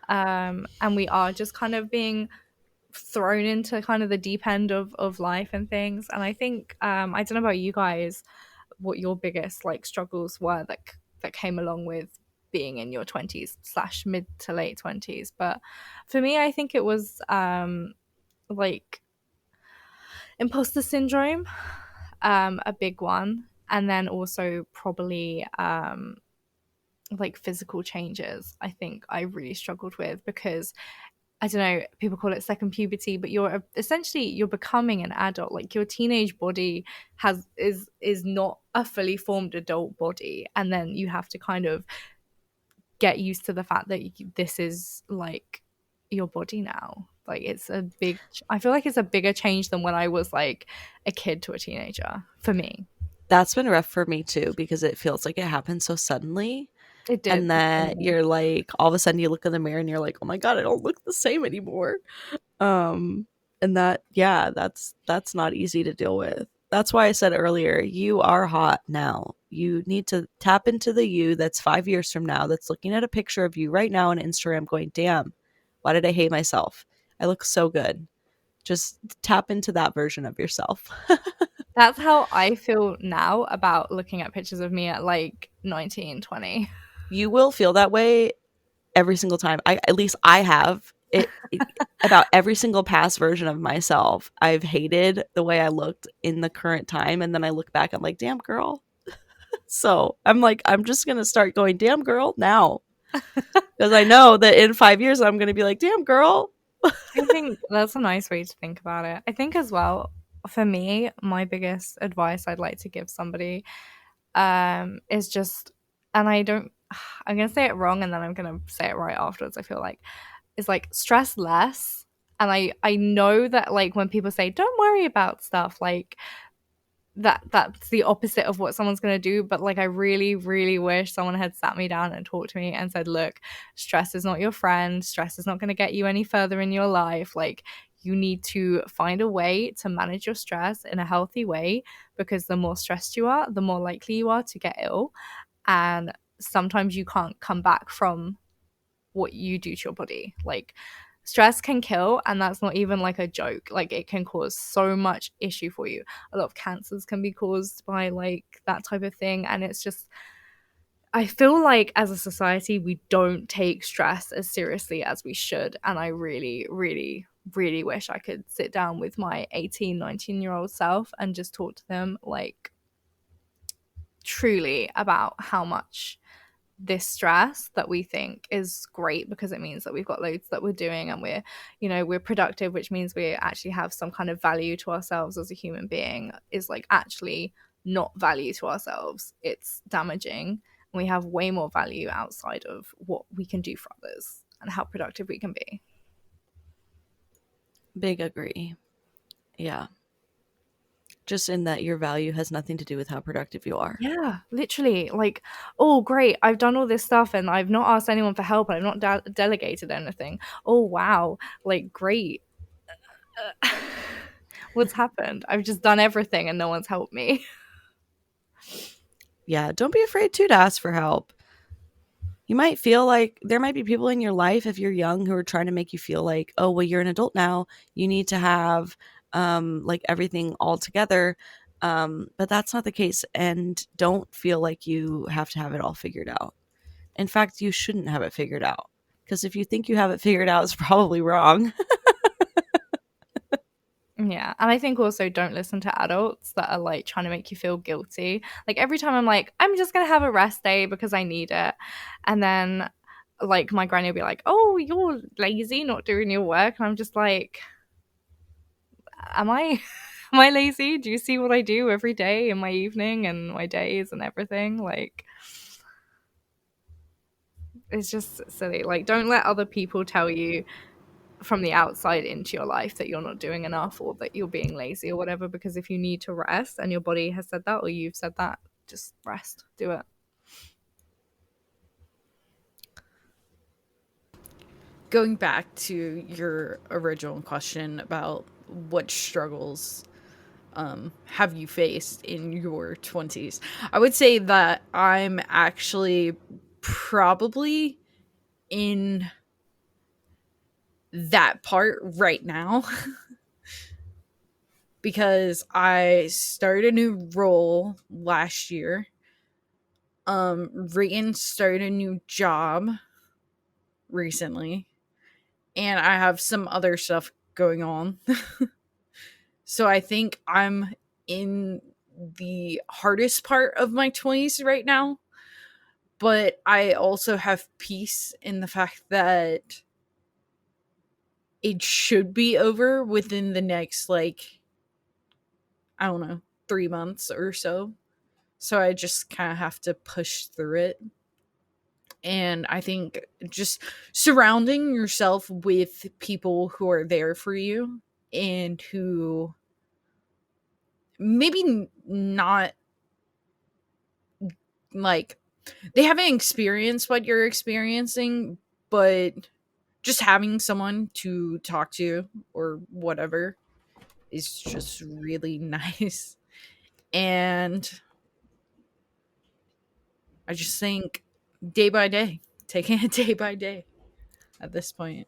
And we are just kind of being thrown into kind of the deep end of life and things. And I think I don't know about you guys, what your biggest like struggles were that came along with being in your 20s / mid to late 20s. But for me, I think it was like imposter syndrome, a big one, and then also probably like physical changes. I think I really struggled with because I don't know, people call it second puberty, but you're becoming an adult. Like, your teenage body is not a fully formed adult body, and then you have to kind of get used to the fact that this is like your body now. Like it's a big I feel like it's a bigger change than when I was like a kid to a teenager for me. That's been rough for me too, because it feels like it happened so suddenly. It did. And that you're like, all of a sudden you look in the mirror and you're like, oh my God, I don't look the same anymore. And that, yeah, that's not easy to deal with. That's why I said earlier, you are hot now. You need to tap into the you that's 5 years from now, that's looking at a picture of you right now on Instagram going, damn, why did I hate myself? I look so good. Just tap into that version of yourself. That's how I feel now about looking at pictures of me at like 19, 20. You will feel that way every single time. At least I have about every single past version of myself. I've hated the way I looked in the current time, and then I look back, I'm like, damn girl. So I'm like, I'm just gonna start going, damn girl, now, because I know that in 5 years I'm gonna be like, damn girl. I think that's a nice way to think about it. I think as well, for me, my biggest advice I'd like to give somebody is just, and I'm gonna say it wrong and then I'm gonna say it right afterwards, I feel like, is like stress less. And I know that like when people say don't worry about stuff, like that's the opposite of what someone's going to do. But like I really really wish someone had sat me down and talked to me and said, look, stress is not your friend, stress is not going to get you any further in your life. Like you need to find a way to manage your stress in a healthy way, because the more stressed you are, the more likely you are to get ill. And sometimes you can't come back from what you do to your body. Like stress can kill, and that's not even like a joke. Like it can cause so much issue for you. A lot of cancers can be caused by like that type of thing. And it's just, I feel like as a society we don't take stress as seriously as we should. And I really really really wish I could sit down with my 18, 19-year-old self and just talk to them like truly about how much this stress that we think is great because it means that we've got loads that we're doing and we're productive, which means we actually have some kind of value to ourselves as a human being, is like actually not value to ourselves. It's damaging, and we have way more value outside of what we can do for others and how productive we can be. Big agree. Yeah. Just in that your value has nothing to do with how productive you are. Yeah, literally. Like, oh, great, I've done all this stuff and I've not asked anyone for help and I've not delegated anything. Oh, wow. Like, great. What's happened? I've just done everything and no one's helped me. Yeah, don't be afraid to ask for help. You might feel like there might be people in your life if you're young who are trying to make you feel like, oh, well, you're an adult now. You need to have like everything all together. But that's not the case. And don't feel like you have to have it all figured out. In fact, you shouldn't have it figured out. Because if you think you have it figured out, it's probably wrong. Yeah, and I think also don't listen to adults that are like trying to make you feel guilty. Like every time I'm like, I'm just gonna have a rest day because I need it, and then like my granny will be like, oh, you're lazy, not doing your work, and I'm just like, am I? Am I lazy? Do you see what I do every day in my evening and my days and everything? Like, it's just silly. Like, don't let other people tell you from the outside into your life that you're not doing enough or that you're being lazy or whatever, because if you need to rest and your body has said that or you've said that, just rest, do it. Going back to your original question about what struggles have you faced in your 20s, I would say that I'm actually probably in that part right now because I started a new role last year. Regan started a new job recently, and I have some other stuff going on. So I think I'm in the hardest part of my 20s right now. But I also have peace in the fact that it should be over within the next, like, I don't know, 3 months or so. So I just kind of have to push through it. And I think just surrounding yourself with people who are there for you and who maybe not like they haven't experienced what you're experiencing, but just having someone to talk to or whatever is just really nice. And I just think day by day, taking it day by day at this point.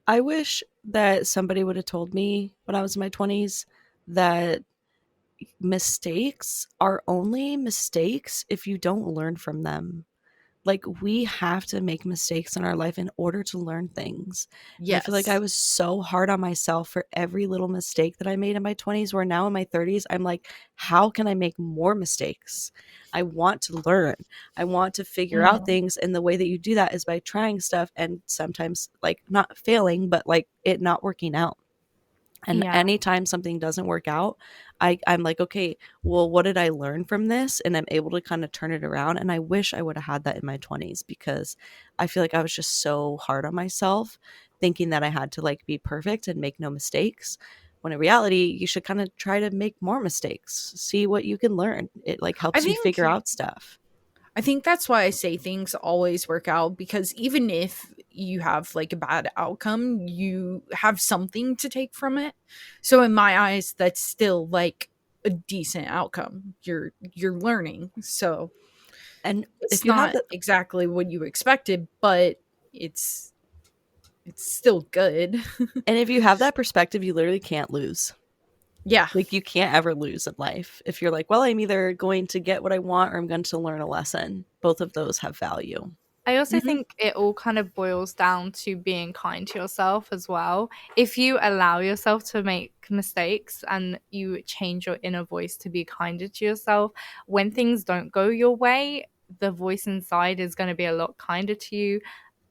I wish that somebody would have told me when I was in my 20s that mistakes are only mistakes if you don't learn from them. Like, we have to make mistakes in our life in order to learn things. And I feel like I was so hard on myself for every little mistake that I made in my 20s, where now in my 30s, I'm like, how can I make more mistakes? I want to learn. I want to figure out things. And the way that you do that is by trying stuff and sometimes like not failing, but like it not working out. And Yeah. anytime something doesn't work out, I'm like, okay, well, what did I learn from this? And I'm able to kind of turn it around. And I wish I would have had that in my 20s, because I feel like I was just so hard on myself, thinking that I had to like be perfect and make no mistakes. When in reality, you should kind of try to make more mistakes, see what you can learn. It like helps you figure out stuff. I think that's why I say things always work out, because even if you have like a bad outcome, you have something to take from it. So in my eyes, that's still like a decent outcome. You're learning. So And it's if you have not exactly what you expected, but it's still good. and if you have that perspective, you literally can't lose. Yeah. Like, you can't ever lose in life. If you're like, well, I'm either going to get what I want or I'm going to learn a lesson. Both of those have value. I also think it all kind of boils down to being kind to yourself as well. If you allow yourself to make mistakes and you change your inner voice to be kinder to yourself, when things don't go your way, the voice inside is going to be a lot kinder to you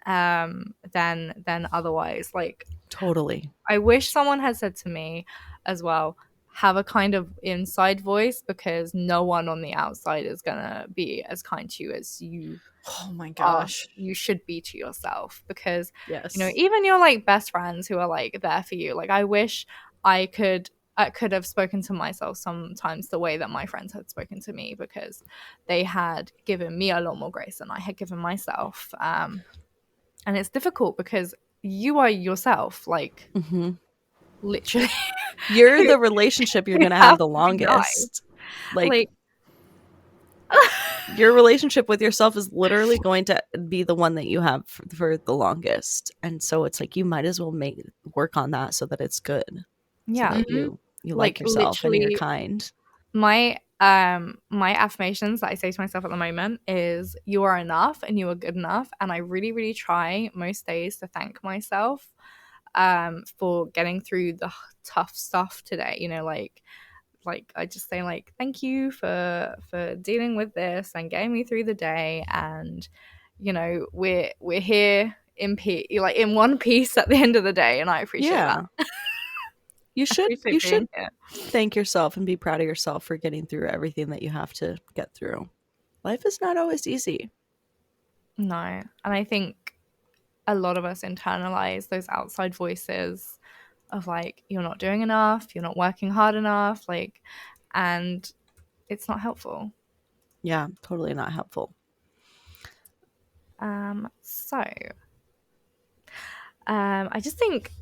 than otherwise. Like, Totally. I wish someone had said to me as well, have a kind of inside voice, because no one on the outside is gonna be as kind to you as you Oh my gosh. you should be to yourself. Because Yes. you know, even your like best friends who are like there for you, like I wish I could have spoken to myself sometimes the way that my friends had spoken to me, because they had given me a lot more grace than I had given myself. And it's difficult because you are yourself, like literally. You're the relationship you're going to have the longest. Like your relationship with yourself is literally going to be the one that you have for the longest. And so it's like, you might as well work on that so that it's good. Yeah. So that you like yourself and you're kind. My affirmations that I say to myself at the moment is, you are enough and you are good enough. And I really, really try most days to thank myself for getting through the tough stuff today. You know, like I just say like, thank you for dealing with this and getting me through the day. And you know, we're here in peace, like in one piece at the end of the day. And I appreciate that. You should thank yourself and be proud of yourself for getting through everything that you have to get through. Life is not always easy. No. And I think a lot of us internalize those outside voices of like, you're not doing enough, you're not working hard enough, like, and it's not helpful. Yeah, totally not helpful. I just think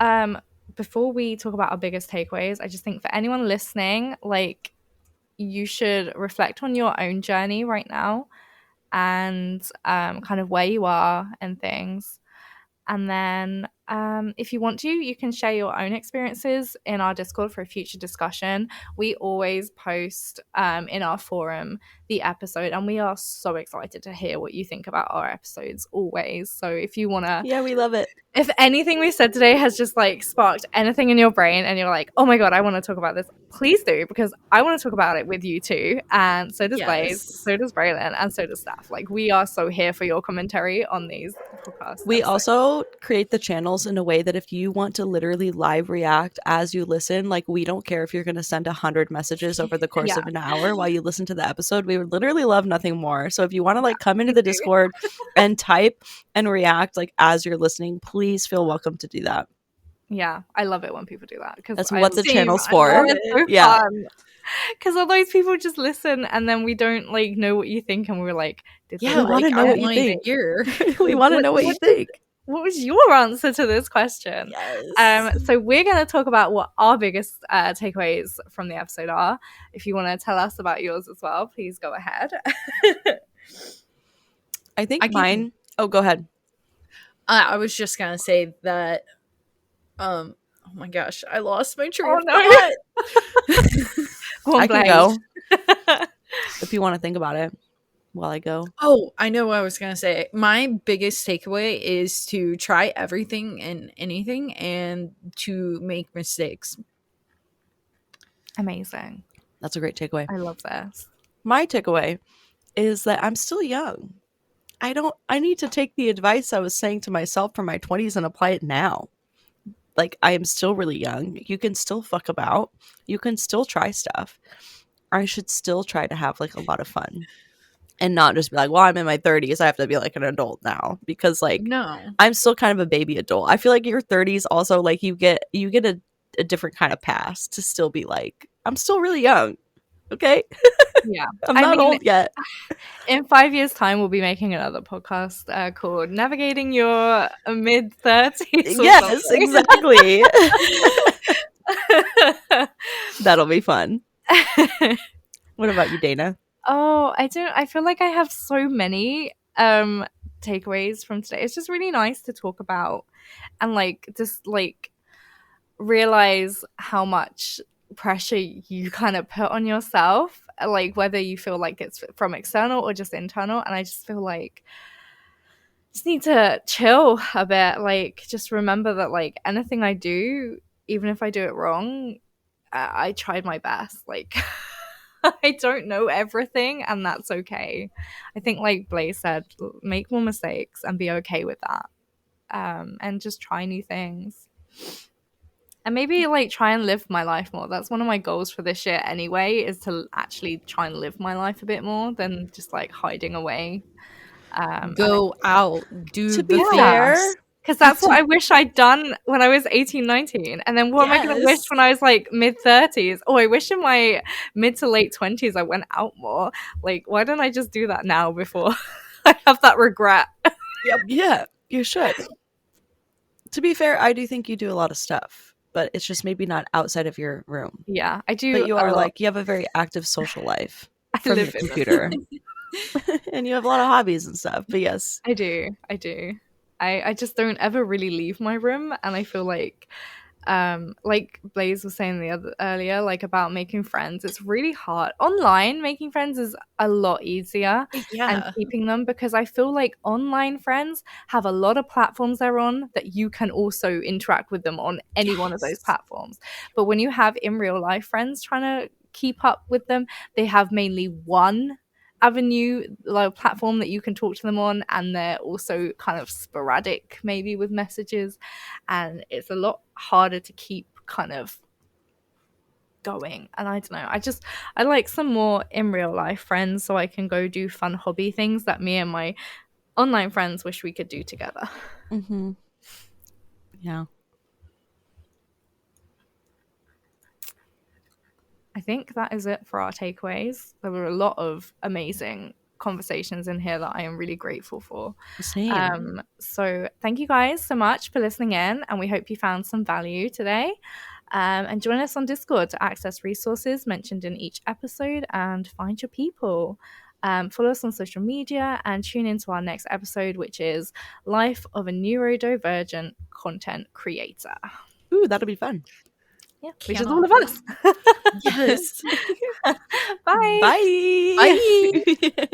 before we talk about our biggest takeaways, I just think for anyone listening, like, you should reflect on your own journey right now and kind of where you are and things. And then if you want to, you can share your own experiences in our Discord for a future discussion. We always post in our forum the episode, and we are so excited to hear what you think about our episodes always. So if you want to... Yeah, we love it. If anything we said today has just like sparked anything in your brain and you're like, oh my God, I want to talk about this, please do, because I want to talk about it with you too. And so does Blaze, so does Braylon, and so does Steph. Like, we are so here for your commentary on these podcast. We episode. also create the channels in a way that if you want to literally live react as you listen, like we don't care if you're going to send 100 messages over the course Yeah. of an hour while you listen to the episode. We would literally love nothing more. So if you want to like come into we the do. Discord and type and react like as you're listening, please feel welcome to do that. Yeah, I love it when people do that because That's what the channel's I for. love It's so Yeah. fun. Because otherwise people just listen and then we don't like know what you think and we're like, did Yeah, they we wanna like know our what you idea? think. Here. We want to What- know what you what think. What was your answer to this question? Yes. So we're going to talk about what our biggest takeaways from the episode are. If you want to tell us about yours as well, please go ahead. I think I can- mine. Oh, go ahead. I was just gonna say that. Oh my gosh, I lost my train Oh, of no. thought. Go on, I can Blaze. go if you want to think about it while I go. Oh, I know what I was gonna say. My biggest takeaway is to try everything and anything, and to make mistakes. Amazing. That's a great takeaway. I love this. My takeaway is that I'm still young. I need to take the advice I was saying to myself from my 20s and apply it now. Like, I am still really young. You can still fuck about. You can still try stuff. I should still try to have like a lot of fun and not just be like, well, I'm in my 30s. I have to be like an adult now, because like No, I'm still kind of a baby adult. I feel like your 30s also like you get a different kind of pass to still be like, I'm still really young. Okay. Yeah. I'm I not mean, old yet. In 5 years' time, we'll be making another podcast called Navigating Your Mid-30s. Yes, exactly. That'll be fun. What about you, Dana? Oh, I feel like I have so many takeaways from today. It's just really nice to talk about and like just like realize how much pressure you kind of put on yourself, like whether you feel like it's from external or just internal. And I just feel like just need to chill a bit, like just remember that like anything I do, even if I do it wrong, I tried my best. Like I don't know everything, and that's okay. I think like Blaze said, make more mistakes and be okay with that, and just try new things. And maybe like try and live my life more. That's one of my goals for this year anyway, is to actually try and live my life a bit more than just like hiding away. go out, do To be the fair, things. Because that's what I wish I'd done when I was 18, 19. And then what am I going to wish Yes. when I was like mid-30s? Oh, I wish in my mid to late 20s I went out more. Like, why don't I just do that now before I have that regret? Yeah, you should. To be fair, I do think you do a lot of stuff, but it's just maybe not outside of your room. Yeah, I do. But you a are lot. like, you have a very active social life I from your live in it. computer. And you have a lot of hobbies and stuff. But yes, I do. I just don't ever really leave my room, and I feel like Blaze was saying earlier, like about making friends, it's really hard. Online making friends is a lot easier Yeah, and keeping them, because I feel like online friends have a lot of platforms they're on that you can also interact with them on any one of those Yes. platforms. But when you have in real life friends trying to keep up with them, they have mainly one avenue, like platform that you can talk to them on, and they're also kind of sporadic maybe with messages, and it's a lot harder to keep kind of going. And I don't know, I like some more in real life friends so I can go do fun hobby things that me and my online friends wish we could do together. mm-hmm. Yeah. I think that is it for our takeaways. There were a lot of amazing conversations in here that I am really grateful for. Same. So thank you guys so much for listening in, and we hope you found some value today. And join us on Discord to access resources mentioned in each episode and find your people. Follow us on social media and tune into our next episode, which is Life of a Neurodivergent Content Creator. Ooh, that'll be fun. Yeah, which is Cannot all of wait. us. yes. Bye. Bye. Bye.